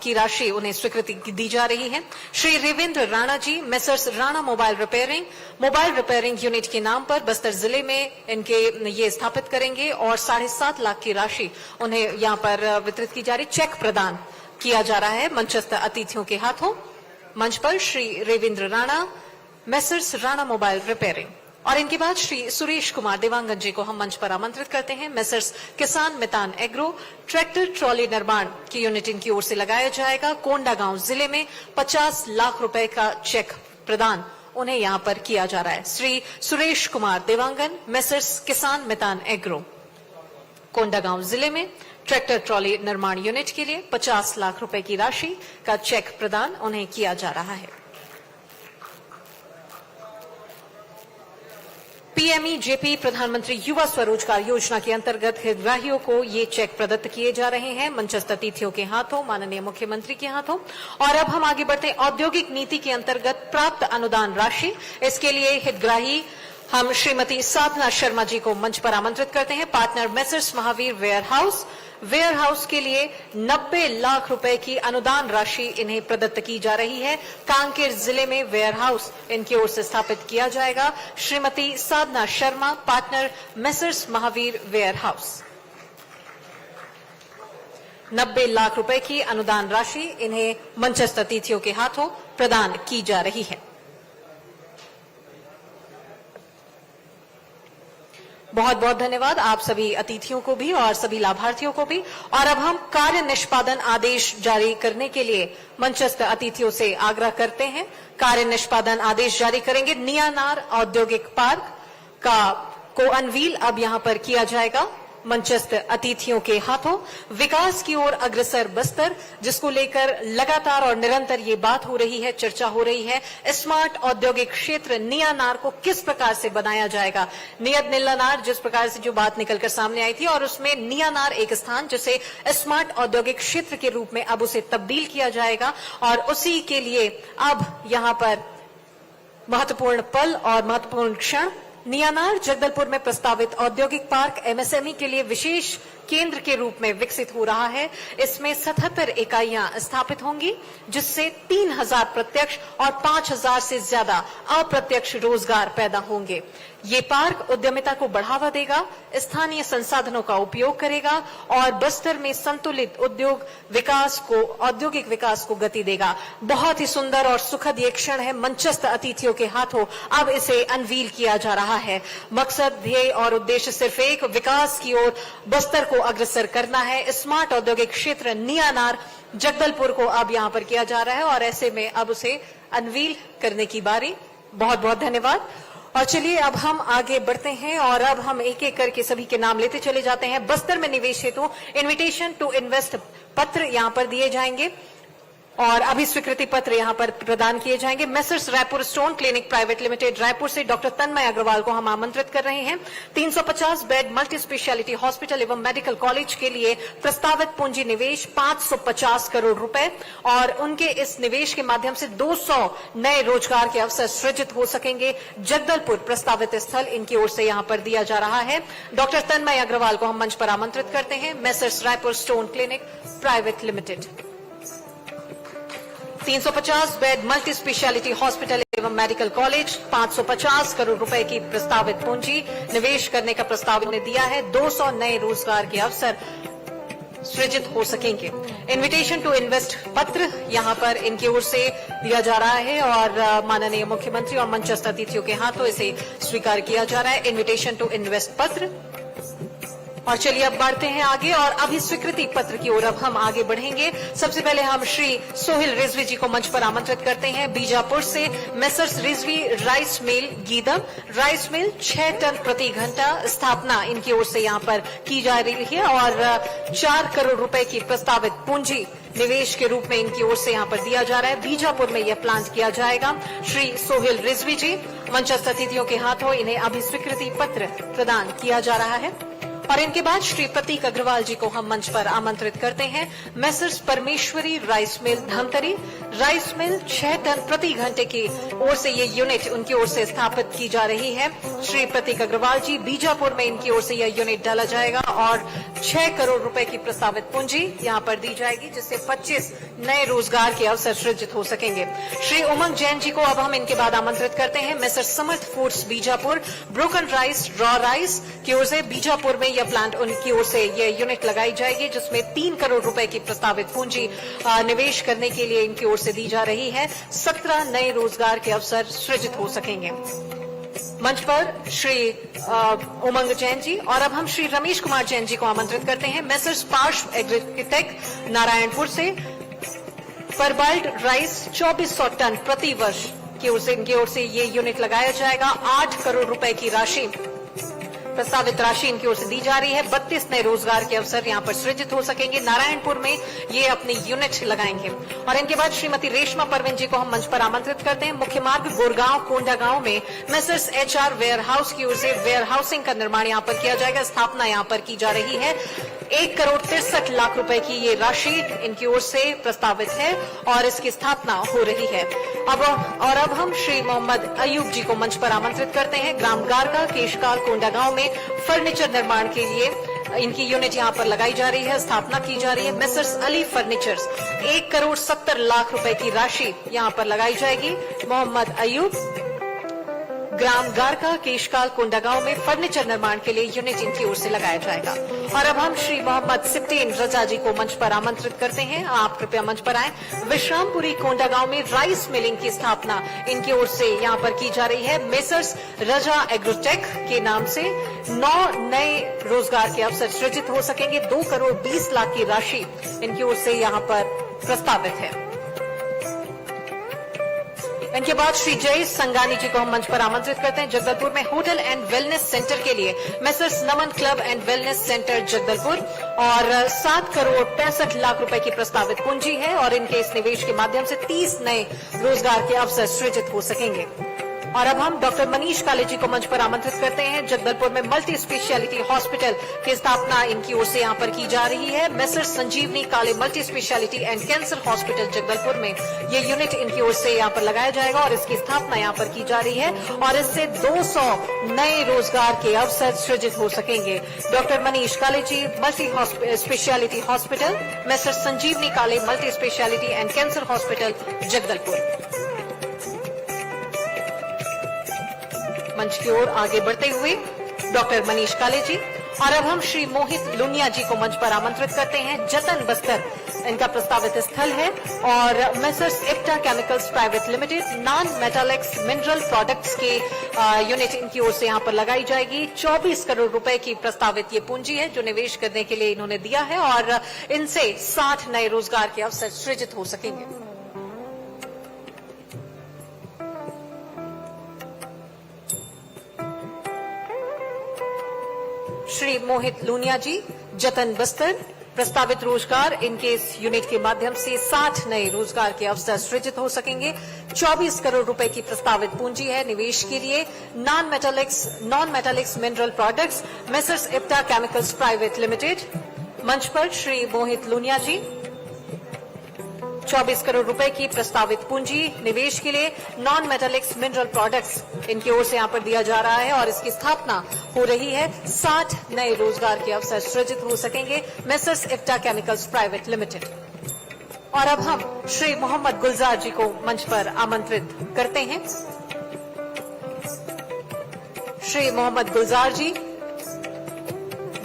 की राशि उन्हें स्वीकृति दी जा रही है। Shri Revendra Rana ji messrs Rana mobile repairing unit के नाम पर बस्तर जिले में इनके ये स्थापित करेंगे और 7.5 लाख की राशि उन्हें यहां पर वितरित की जा रही। चेक प्रदान किया जा रहा है मंचस्थ अतिथियों के हाथों। मंच पर Shri Revendra Rana messrs Rana mobile repairing. और इनके बाद श्री सुरेश कुमार देवांगन जी को हम मंच पर आमंत्रित करते हैं। मेसर्स किसान मितान एग्रो ट्रैक्टर ट्रॉली निर्माण की यूनिट इनकी ओर से लगाया जाएगा। कोंडागांव जिले में 50 लाख रुपए का चेक प्रदान उन्हें यहां पर किया जा रहा है। श्री सुरेश कुमार देवांगन मेसर्स किसान मितान एग्रो कोंडागांव जिले में ट्रैक्टर ट्रॉली निर्माण यूनिट के लिए 50 लाख रुपए की राशि का चेक प्रदान उन्हें किया जा रहा है। पीएमईजेपी प्रधानमंत्री युवा स्वरोजगार योजना के अंतर्गत हितग्राहियों को ये चेक प्रदत्त किए जा रहे हैं मंचस्थ अतिथियों के हाथों, माननीय मुख्यमंत्री के हाथों। और अब हम आगे बढ़ते हैं औद्योगिक नीति के अंतर्गत प्राप्त अनुदान राशि। इसके लिए हितग्राही हम श्रीमती साधना शर्मा जी को मंच पर आमंत्रित करते हैं। Partner messrs Mahavir warehouse के लिए 90 लाख रुपए की अनुदान राशि इन्हें प्रदत्त की जा रही है। कांकेर जिले में वेयर हाउस इनकी ओर से स्थापित किया जाएगा। Shrimati Sadhana Sharma partner messrs Mahavir warehouse. 90 lakh रुपए की अनुदान राशि इन्हें मंचस्थ अतिथियों के हाथों प्रदान की जा रही है। बहुत बहुत धन्यवाद आप सभी अतिथियों को भी और सभी लाभार्थियों को भी। और अब हम कार्य निष्पादन आदेश जारी करने के लिए मंचस्थ अतिथियों से आग्रह करते हैं। कार्य निष्पादन आदेश जारी करेंगे। नियानार औद्योगिक पार्क को अनवील अब यहां पर किया जाएगा मंचस्थ अतिथियों के हाथों। विकास की ओर अग्रसर बस्तर, जिसको लेकर लगातार और निरंतर ये बात हो रही है, चर्चा हो रही है। स्मार्ट औद्योगिक क्षेत्र नियानार को किस प्रकार से बनाया जाएगा। नियत नीलानार जिस प्रकार से जो बात निकलकर सामने आई थी और उसमें नियानार एक स्थान जिसे स्मार्ट औद्योगिक क्षेत्र के रूप में अब उसे तब्दील किया जाएगा और उसी के लिए अब यहां पर महत्वपूर्ण पल और महत्वपूर्ण क्षण। नियानार जगदलपुर में प्रस्तावित औद्योगिक पार्क एमएसएमई के लिए विशेष केंद्र के रूप में विकसित हो रहा है। इसमें 77 इकाइयां स्थापित होंगी, जिससे 3000 प्रत्यक्ष और 5000 से ज्यादा अप्रत्यक्ष रोजगार पैदा होंगे। ये पार्क उद्यमिता को बढ़ावा देगा, स्थानीय संसाधनों का उपयोग करेगा और बस्तर में संतुलित औद्योगिक विकास को गति देगा। बहुत ही सुंदर और सुखद ये क्षण है। मंचस्थ अतिथियों के हाथों अब इसे अनवील किया जा रहा है। मकसद, ध्येय और उद्देश्य सिर्फ एक, विकास की ओर बस्तर को अग्रसर करना है। स्मार्ट औद्योगिक क्षेत्र नियानार जगदलपुर को अब यहां पर किया जा रहा है और ऐसे में अब उसे अनवील करने की बारी। बहुत बहुत धन्यवाद। और चलिए अब हम आगे बढ़ते हैं और अब हम एक एक करके सभी के नाम लेते चले जाते हैं। बस्तर में निवेश हेतु इन्विटेशन टू इन्वेस्ट पत्र यहां पर दिए जाएंगे और अभी स्वीकृति पत्र यहां पर प्रदान किए जाएंगे। Messrs Raipur stone clinic private limited Raipur से डॉक्टर तन्मय अग्रवाल को हम आमंत्रित कर रहे हैं। 350 बेड मल्टी स्पेशलिटी हॉस्पिटल एवं मेडिकल कॉलेज के लिए प्रस्तावित पूंजी निवेश 550 करोड़ रुपए और उनके इस निवेश के माध्यम से 200 नए रोजगार के अवसर सृजित हो सकेंगे। जगदलपुर प्रस्तावित स्थल इनकी ओर से यहां पर दिया जा रहा है। डॉक्टर तन्मय अग्रवाल को हम मंच पर आमंत्रित करते हैं। Messrs Raipur stone clinic private limited. 350 bed multi speciality hospital एवं मेडिकल कॉलेज, 550 करोड़ रुपए की प्रस्तावित पूंजी निवेश करने का प्रस्ताव इन्हें दिया है। 200 नए रोजगार के अवसर सृजित हो सकेंगे। इन्विटेशन टू इन्वेस्ट पत्र यहां पर इनकी ओर से दिया जा रहा है और माननीय मुख्यमंत्री और मंचस्थ अतिथियों के हाथों इसे स्वीकार किया जा रहा है। इन्विटेशन टू इन्वेस्ट पत्र। और चलिए अब बढ़ते हैं आगे और अभी स्वीकृति पत्र की ओर अब हम आगे बढ़ेंगे। सबसे पहले हम श्री सोहेल रिजवी जी को मंच पर आमंत्रित करते हैं। बीजापुर से messrs Rizvi rice mill Geedam, rice mill 6 ton प्रति घंटा स्थापना इनकी ओर से यहां पर की जा रही है और 4 करोड़ रुपए की प्रस्तावित पूंजी निवेश के रूप में इनकी ओर से यहां पर दिया जा रहा है। बीजापुर में यह प्लांट किया जाएगा। श्री सोहेल रिजवी जी मंचस्थ अतिथियों के हाथों इन्हें अभी स्वीकृति पत्र प्रदान किया जा रहा है। और इनके बाद श्री प्रतीक अग्रवाल जी को हम मंच पर आमंत्रित करते हैं। Messrs Parmeshwari rice mill Dhamtari, rice mill 6 ton प्रति घंटे की ओर से ये यूनिट उनकी ओर से स्थापित की जा रही है। श्री प्रतीक अग्रवाल जी, बीजापुर में इनकी ओर से यह यूनिट डाला जाएगा और 6 करोड़ रुपए की प्रस्तावित पूंजी यहां पर दी जाएगी, जिससे 25 नए रोजगार के अवसर सृजित हो सकेंगे। श्री उमंग जैन जी को अब हम इनके बाद आमंत्रित करते हैं। Messrs Samarth foods Bijapur, broken rice, raw rice की ओर से बीजापुर में यह प्लांट उनकी ओर से यह यूनिट लगाई जाएगी, जिसमें 3 करोड़ रुपए की प्रस्तावित पूंजी निवेश करने के लिए इनकी ओर से दी जा रही है। 17 नए रोजगार के अवसर सृजित हो सकेंगे। मंच पर श्री उमंग जैन जी और अब हम श्री रमेश कुमार जैन जी को आमंत्रित करते हैं। मेसर्स पार्श्व एग्रीटेक नारायणपुर से परबाइल्ड राइस 2400 टन प्रति वर्ष की ओर से इनकी ओर से ये यूनिट लगाया जाएगा। 8 करोड़ रुपए की राशि प्रस्तावित राशि इनकी ओर से दी जा रही है। 32 नए रोजगार के अवसर यहां पर सृजित हो सकेंगे। नारायणपुर में ये अपनी यूनिट लगाएंगे। और इनके बाद श्रीमती रेशमा परवीन जी को हम मंच पर आमंत्रित करते हैं। मुख्य मार्ग गोरगांव कोंडागांव में मेसर्स HR वेयर हाउस की ओर से वेयर हाउसिंग का निर्माण यहां पर किया जाएगा। स्थापना यहां पर की जा रही है। 1 करोड़ 63 लाख रुपए की ये राशि इनकी ओर से प्रस्तावित है और इसकी स्थापना हो रही है। अब हम श्री मोहम्मद अयूब जी को मंच पर आमंत्रित करते हैं। ग्राम गारका केशकाल कोंडागांव में फर्नीचर निर्माण के लिए इनकी यूनिट यहां पर लगाई जा रही है, स्थापना की जा रही है। मेसर्स अली फर्नीचर्स 1 करोड़ 70 लाख रुपए की राशि यहां पर लगाई जाएगी। मोहम्मद अयूब ग्राम गारका केशकाल कोंडागांव में फर्नीचर निर्माण के लिए यूनिट इनकी ओर से लगाया जाएगा। और अब हम श्री मोहम्मद सिप्टीन रजा जी को मंच पर आमंत्रित करते हैं। आप कृपया मंच पर आएं। विश्रामपुरी कोंडागांव में राइस मिलिंग की स्थापना इनकी ओर से यहां पर की जा रही है। मेसर्स रजा एग्रोटेक के नाम से 9 नए रोजगार के अवसर सृजित हो सकेंगे। 2 करोड़ 20 लाख की राशि इनकी ओर से यहां पर प्रस्तावित है। इनके बाद श्री जय संगानी जी को हम मंच पर आमंत्रित करते हैं। जगदलपुर में होटल एंड वेलनेस सेंटर के लिए messrs Naman club and wellness centre Jagdalpur और 7 करोड़ 65 लाख रुपए की प्रस्तावित पूंजी है और इनके इस निवेश के माध्यम से 30 नए रोजगार के अवसर सृजित हो सकेंगे। और अब हम डॉक्टर मनीष काले जी को मंच पर आमंत्रित करते हैं। जगदलपुर में मल्टी स्पेशलिटी हॉस्पिटल की स्थापना इनकी ओर से यहां पर की जा रही है। मेसर संजीवनी काले multi speciality and cancer hospital Jagdalpur में ये यूनिट इनकी ओर से यहां पर लगाया जाएगा और इसकी स्थापना यहां पर की जा रही है और इससे 200 नए रोजगार के अवसर सृजित हो सकेंगे। डॉक्टर मनीष काले जी मल्टी स्पेशलिटी हॉस्पिटल, मेसर संजीवनी काले multi speciality and cancer hospital Jagdalpur. मंच की ओर आगे बढ़ते हुए डॉक्टर मनीष काले जी। और अब हम श्री मोहित लुनिया जी को मंच पर आमंत्रित करते हैं। जतन बस्तर इनका प्रस्तावित स्थल है और messrs Ipta chemicals private limited non metallics mineral products के यूनिट इनकी ओर से यहां पर लगाई जाएगी। 24 करोड़ रुपए की प्रस्तावित ये पूंजी है जो निवेश करने के लिए इन्होंने दिया है और इनसे 60 नए रोजगार के अवसर सृजित हो सकेंगे। श्री मोहित लूनिया जी, जतन बस्तर, प्रस्तावित रोजगार इनके इस यूनिट के माध्यम से 60 नए रोजगार के अवसर सृजित हो सकेंगे। 24 करोड़ रुपए की प्रस्तावित पूंजी है निवेश के लिए। Non metallics mineral products, messrs Ipta chemicals private limited. मंच पर श्री मोहित लूनिया जी। 24 करोड़ रुपए की प्रस्तावित पूंजी निवेश के लिए नॉन मेटालिक्स मिनरल प्रोडक्ट्स इनकी ओर से यहां पर दिया जा रहा है और इसकी स्थापना हो रही है। 60 नए रोजगार के अवसर सृजित हो सकेंगे। Messrs Ipta chemicals private limited. और अब हम श्री मोहम्मद गुलजार जी को मंच पर आमंत्रित करते हैं। श्री मोहम्मद गुलजार जी,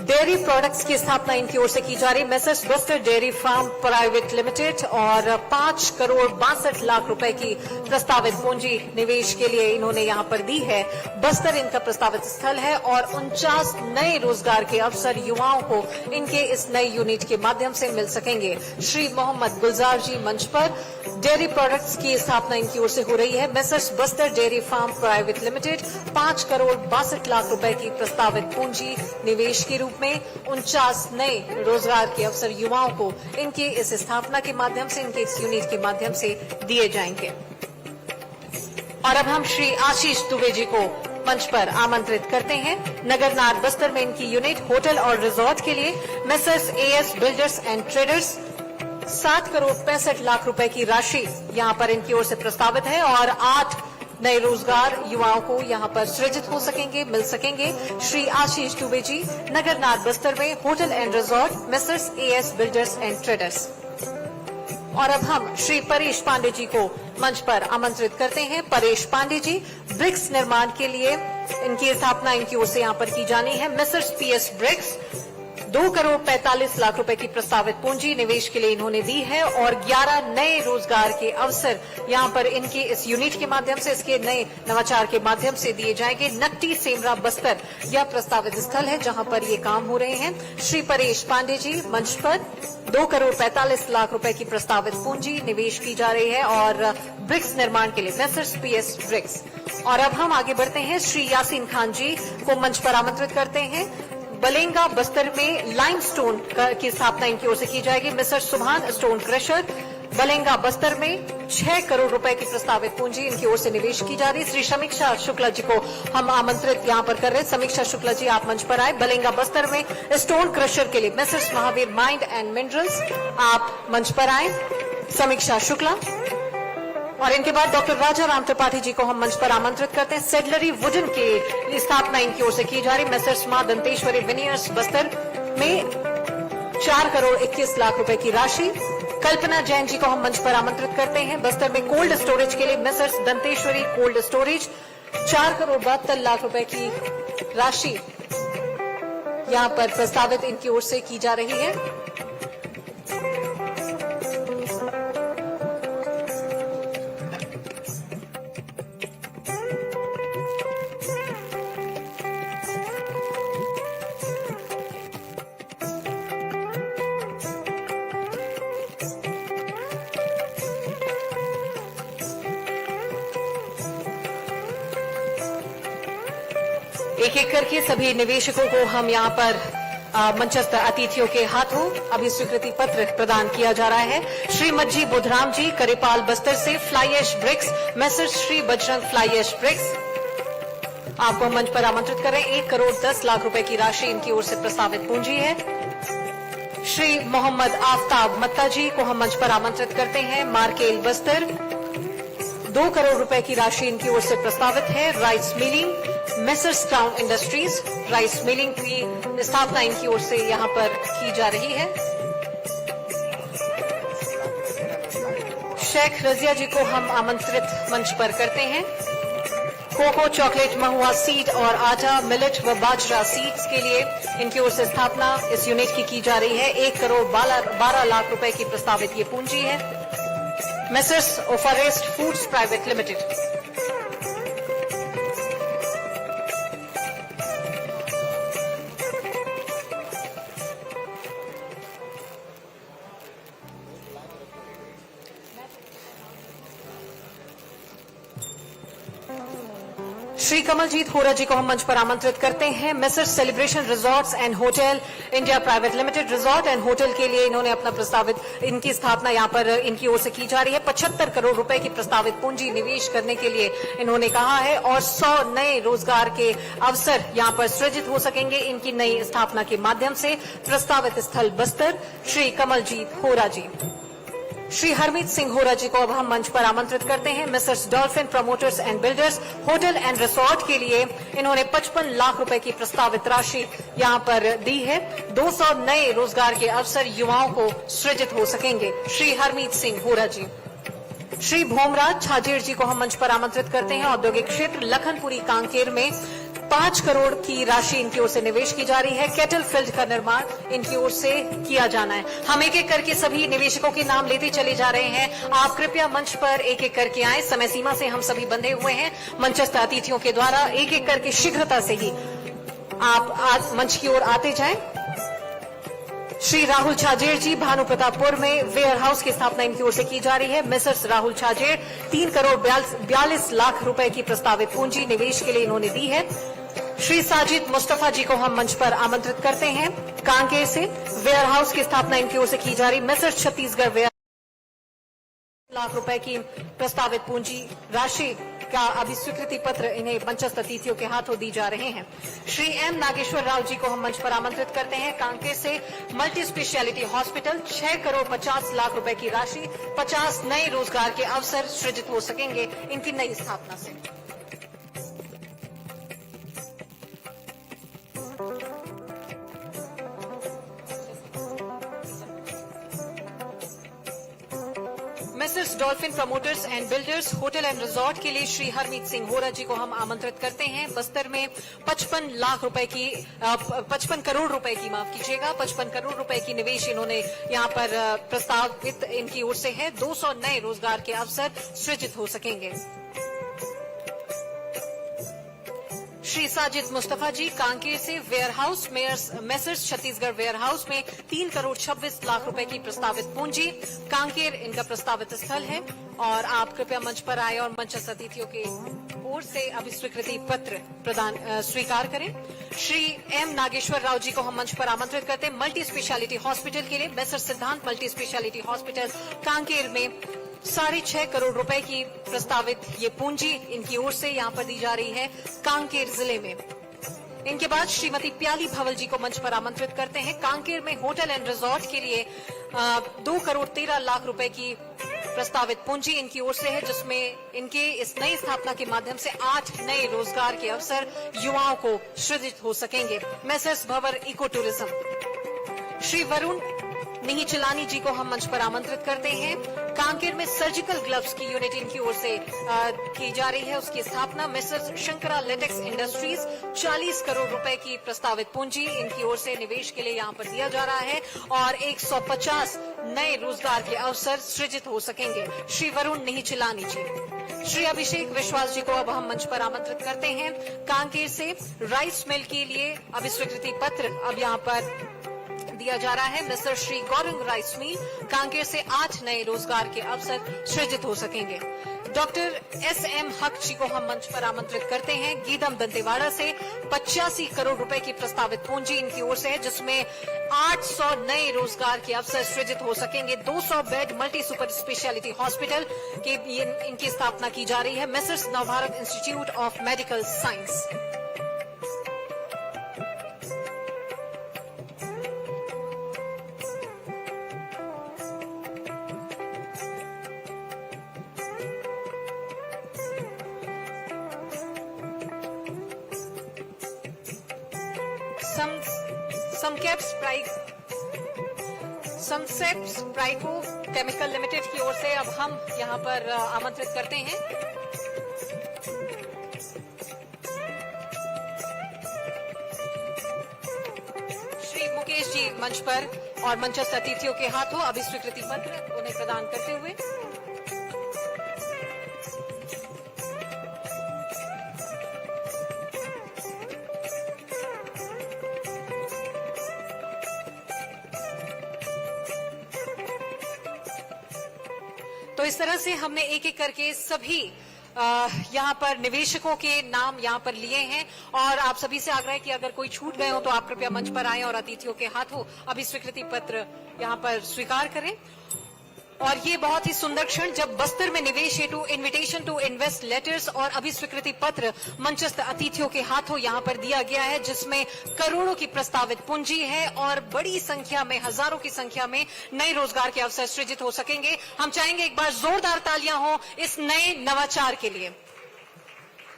डेयरी प्रोडक्ट्स की स्थापना इनकी ओर से की जा रही। Messrs Bastar dairy farm private limited और 5 करोड़ 62 लाख रुपए की प्रस्तावित पूंजी निवेश के लिए इन्होंने यहां पर दी है। बस्तर इनका प्रस्तावित स्थल है और 49 नए रोजगार के अवसर युवाओं को इनके इस नए यूनिट के माध्यम से मिल सकेंगे। श्री मोहम्मद गुलजार जी मंच पर। डेयरी प्रोडक्ट्स की स्थापना इनकी ओर से हो रही है। Messrs Bastar dairy farm private limited 5 crore 62 lakh रुपए की प्रस्तावित पूंजी निवेश के रूप में 49 नए रोजगार के अवसर युवाओं को इनके इस स्थापना के माध्यम से, इनके इस यूनिट के माध्यम से दिए जाएंगे। और अब हम श्री आशीष दुबे जी को मंच पर आमंत्रित करते हैं। नगरनार बस्तर में इनकी यूनिट होटल और रिजॉर्ट के लिए messrs as builders and traders 7 crore 65 lakh रुपए की राशि यहां पर इनकी ओर से प्रस्तावित है और 8 नए रोजगार युवाओं को यहां पर सृजित हो सकेंगे, मिल सकेंगे। श्री आशीष दुबे जी, नगरनार बस्तर में hotel and resort, messrs as builders and traders. और अब हम श्री परेश पांडे जी को मंच पर आमंत्रित करते हैं। परेश पांडे जी, ब्रिक्स निर्माण के लिए इनकी स्थापना इनकी ओर से यहां पर की जानी है। Messrs PS bricks 2 crore 45 lakh रुपए की प्रस्तावित पूंजी निवेश के लिए इन्होंने दी है और 11 नए रोजगार के अवसर यहां पर इनके इस यूनिट के माध्यम से, इसके नए नवाचार के माध्यम से दिए जाएंगे। नकटी सेमरा बस्तर यह प्रस्तावित स्थल है जहां पर ये काम हो रहे हैं। श्री परेश पांडे जी मंच पर 2 करोड़ 45 लाख रुपए की प्रस्तावित पूंजी निवेश की जा रही है और ब्रिक्स निर्माण के लिए मेसर्स पीएस ब्रिक्स। और अब हम आगे बढ़ते हैं। श्री यासीन खान जी को मंच पर आमंत्रित करते हैं। बलेंगा बस्तर में लाइमस्टोन की स्थापना इनकी ओर से की जाएगी। मिस्टर सुभान स्टोन क्रशर, बलेंगा बस्तर में 6 करोड़ रुपए की प्रस्तावित पूंजी इनकी ओर से निवेश की जा रही। श्री समीक्षा शुक्ला जी को हम आमंत्रित यहां पर कर रहे हैं। समीक्षा शुक्ला जी, आप मंच पर आए। बलेंगा बस्तर में स्टोन क्रशर के लिए messrs Mahavir mind and minerals, आप मंच पर आए। समीक्षा शुक्ला। और इनके बाद डॉक्टर राजा राम त्रिपाठी जी को हम मंच पर आमंत्रित करते हैं। सेडलरी वुडन की स्थापना इनकी ओर से की जा रही। मेसर्स मां दंतेश्वरी विनियर्स बस्तर में 4 करोड़ 21 लाख रुपए की राशि। कल्पना जैन जी को हम मंच पर आमंत्रित करते हैं। बस्तर में कोल्ड स्टोरेज के लिए मेसर्स दंतेश्वरी कोल्ड स्टोरेज 4,72,00,000 रुपए की राशि यहां पर प्रस्तावित इनकी ओर से की जा रही है। एक एक करके सभी निवेशकों को हम यहां पर मंचस्थ अतिथियों के हाथों अभी स्वीकृति पत्र प्रदान किया जा रहा है। श्री मज्जी बुधराम जी करेपाल बस्तर से fly ash bricks, messrs Shri Bajrang fly ash bricks आपको मंच पर आमंत्रित कर रहे हैं। 1,10,00,000 रुपए की राशि इनकी ओर से प्रस्तावित पूंजी है। श्री मोहम्मद आफ्ताब मत्ता जी को हम मंच पर आमंत्रित करते हैं, मार्केल बस्तर। 2 करोड़ रुपए की राशि इनकी ओर से प्रस्तावित है। Rice milling, messrs crown industries, rice milling की स्थापना इनकी ओर से यहां पर की जा रही है। शेख रजिया जी को हम आमंत्रित मंच पर करते हैं। कोको चॉकलेट महुआ सीड और आटा मिलेट व बाजरा सीड्स के लिए इनकी ओर से स्थापना इस यूनिट की जा रही है। 1,12,00,000 रुपए की प्रस्तावित ये पूंजी है। मेसर्स ओफारेस्ट foods private limited. Shri Kamaljeet Hora ji को हम मंच पर आमंत्रित करते हैं। Messrs celebration resorts and hotel India private limited, resort and hotel के लिए इन्होंने अपना प्रस्तावित इनकी स्थापना यहां पर इनकी ओर से की जा रही है। 75 करोड़ रुपए की प्रस्तावित पूंजी निवेश करने के लिए इन्होंने कहा है और 100 नए रोजगार के अवसर यहां पर सृजित हो सकेंगे इनकी नई स्थापना के माध्यम से। प्रस्तावित स्थल बस्तर। श्री कमलजीत होरा जी। श्री हरमीत सिंह होरा जी को अब हम मंच पर आमंत्रित करते हैं। Mrs dolphin promoters and builders hotel and resort के लिए इन्होंने 55 लाख रुपए की प्रस्तावित राशि यहां पर दी है। 200 नए रोजगार के अवसर युवाओं को सृजित हो सकेंगे। श्री हरमीत सिंह होरा जी। श्री भोमराज छाजेर जी को हम मंच पर आमंत्रित करते हैं। औद्योगिक क्षेत्र लखनपुरी कांकेर में 5 करोड़ की राशि इनकी ओर से निवेश की जा रही है। कैटल फील्ड का निर्माण इनकी ओर से किया जाना है। हम एक एक करके सभी निवेशकों के नाम लेते चले जा रहे हैं। आप कृपया मंच पर एक एक करके आए। समय सीमा से हम सभी बंधे हुए हैं। मंचस्थ अतिथियों के द्वारा एक एक करके शीघ्रता से ही आप आज मंच की ओर आते जाएं। श्री राहुल छाजेर जी भानु प्रतापपुर में वेयर हाउस की स्थापना इनकी ओर से की जा रही है। मिसेस राहुल छाजेर 3 करोड़ 42 लाख रुपए की प्रस्तावित पूंजी निवेश के लिए इन्होंने दी है। श्री साजिद मुस्तफा जी को हम मंच पर आमंत्रित करते हैं। कांकेर से वेयर हाउस की स्थापना इनकी ओर से की जा रही। मिसेस छत्तीसगढ़ वेयर लाख रुपए की प्रस्तावित पूंजी राशि का अभी स्वीकृति पत्र इन्हें मंचस्थ अतिथियों के हाथों दी जा रहे हैं। श्री एम नागेश्वर राव जी को हम मंच पर आमंत्रित करते हैं। कांकेर से multi speciality hospital 6 crore 50 lakh रुपए की राशि, 50 नए रोजगार के अवसर सृजित हो सकेंगे इनकी नई स्थापना से। Messrs dolphin promoters and builders hotel and resort के लिए श्री हरमीत सिंह होरा जी को हम आमंत्रित करते हैं। बस्तर में 55 लाख रुपए की 55 करोड़ रुपए की माफ कीजिएगा 55 करोड़ रुपए की निवेश इन्होंने यहां पर प्रस्तावित इनकी ओर से है। 200 नए रोजगार के अवसर सृजित हो सकेंगे। श्री साजिद मुस्तफा जी कांकेर से warehouse messrs Chhattisgarh warehouse में 3 करोड़ 26 लाख रुपए की प्रस्तावित पूंजी। कांकेर इनका प्रस्तावित स्थल है और आप कृपया मंच पर आए और मंचस्थ अतिथियों के ओर से अभी स्वीकृति पत्र प्रदान स्वीकार करें। श्री एम नागेश्वर राव जी को हम मंच पर आमंत्रित करते हैं। मल्टी स्पेशलिटी हॉस्पिटल के लिए मेसर्स सिद्धांत मल्टी स्पेशलिटी हॉस्पिटल कांकेर में 6.5 करोड़ रुपए की प्रस्तावित ये पूंजी इनकी ओर से यहां पर दी जा रही है कांकेर जिले में। इनके बाद श्रीमती प्याली भवल जी को मंच पर आमंत्रित करते हैं। कांकेर में होटल एंड रिसोर्ट के लिए 2 करोड़ 13 लाख रुपए की प्रस्तावित पूंजी इनकी ओर से है, जिसमें इनके इस नई स्थापना के माध्यम से 8 नए रोजगार के अवसर युवाओं को सृजित हो सकेंगे। मेसर्स भवर इको टूरिज्म। श्री वरुण नहीं चिलानी जी को हम मंच पर आमंत्रित करते हैं। कांकेर में सर्जिकल ग्लव्स की यूनिट इनकी ओर से की जा रही है, उसकी स्थापना Mrs Shankara latex industries 40 crore रुपए की प्रस्तावित पूंजी इनकी ओर से निवेश के लिए यहाँ पर दिया जा रहा है और 150 नए रोजगार के अवसर सृजित हो सकेंगे। श्री वरुण नहीं चिलानी जी, श्री अभिषेक विश्वास जी को अब हम मंच पर आमंत्रित करते हैं। कांकेर से राइस मिल के लिए अभिस्वीकृति पत्र अब यहाँ पर दिया जा रहा है। Mister Shri Gaurang rice mill Kanker से 8 नए रोजगार के अवसर सृजित हो सकेंगे। डॉक्टर SM हक जी को हम मंच पर आमंत्रित करते हैं। गीदम दंतेवाड़ा से 85 करोड़ रुपए की प्रस्तावित पूंजी इनकी ओर से है, जिसमें 800 नए रोजगार के अवसर सृजित हो सकेंगे। 200 bed multi super speciality hospital की इनकी स्थापना की जा रही है। Mrs Navbharat institute of medical science. समसेप्स प्राइको केमिकल लिमिटेड की ओर से अब हम यहां पर आमंत्रित करते हैं। श्री मुकेश जी मंच पर और मंचस्थ अतिथियों के हाथों अभिस्वीकृति पत्र उन्हें प्रदान करते हुए तो इस तरह से हमने एक एक करके सभी यहाँ पर निवेशकों के नाम यहाँ पर लिए हैं और आप सभी से आग्रह है कि अगर कोई छूट गए हो तो आप कृपया मंच पर आएं और अतिथियों के हाथों अभिस्वीकृति पत्र यहाँ पर स्वीकार करें। और ये बहुत ही सुंदर क्षण जब बस्तर में निवेश हेतु इन्विटेशन टू इन्वेस्ट लेटर्स और अभिस्वीकृति पत्र मंचस्थ अतिथियों के हाथों यहाँ पर दिया गया है, जिसमें करोड़ों की प्रस्तावित पूंजी है और बड़ी संख्या में, हजारों की संख्या में नए रोजगार के अवसर सृजित हो सकेंगे। हम चाहेंगे एक बार जोरदार तालियां हो इस नए नवाचार के लिए।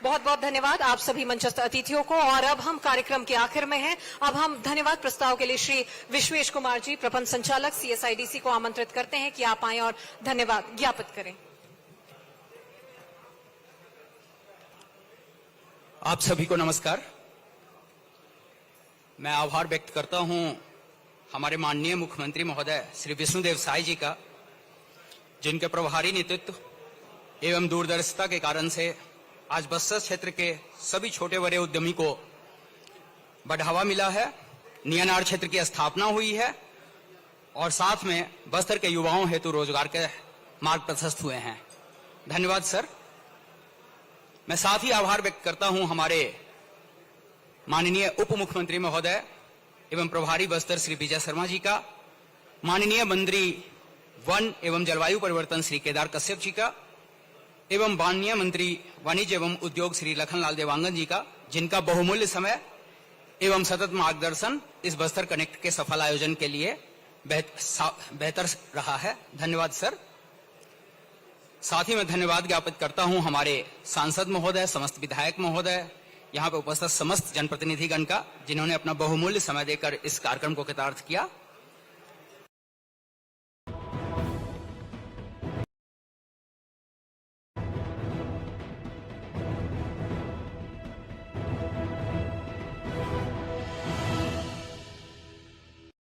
बहुत बहुत धन्यवाद आप सभी मंचस्थ अतिथियों को। और अब हम कार्यक्रम के आखिर में हैं। अब हम धन्यवाद प्रस्ताव के लिए श्री विश्वेश कुमार जी, प्रबंध संचालक CSIDC को आमंत्रित करते हैं कि आप आएं और धन्यवाद ज्ञापित करें। आप सभी को नमस्कार। मैं आभार व्यक्त करता हूं हमारे माननीय मुख्यमंत्री महोदय श्री विष्णुदेव साय जी का, जिनके प्रभारी नेतृत्व एवं दूरदर्शिता के कारण से आज बस्तर क्षेत्र के सभी छोटे बड़े उद्यमी को बढ़ावा मिला है, नियनार क्षेत्र की स्थापना हुई है और साथ में बस्तर के युवाओं हेतु रोजगार के मार्ग प्रशस्त हुए हैं। धन्यवाद सर। मैं साथ ही आभार व्यक्त करता हूं हमारे माननीय उप मुख्यमंत्री महोदय एवं प्रभारी बस्तर श्री विजय शर्मा जी का, माननीय मंत्री वन एवं जलवायु परिवर्तन श्री केदार कश्यप जी का एवं माननीय मंत्री वाणिज्य एवं उद्योग श्री लखनलाल देवांगन जी का, जिनका बहुमूल्य समय एवं सतत मार्गदर्शन इस बस्तर कनेक्ट के सफल आयोजन के लिए बेहतर रहा है। धन्यवाद सर। साथ ही मैं धन्यवाद ज्ञापित करता हूं हमारे सांसद महोदय, समस्त विधायक महोदय, यहाँ पे उपस्थित समस्त जनप्रतिनिधिगण का, जिन्होंने अपना बहुमूल्य समय देकर इस कार्यक्रम को कृतार्थ किया।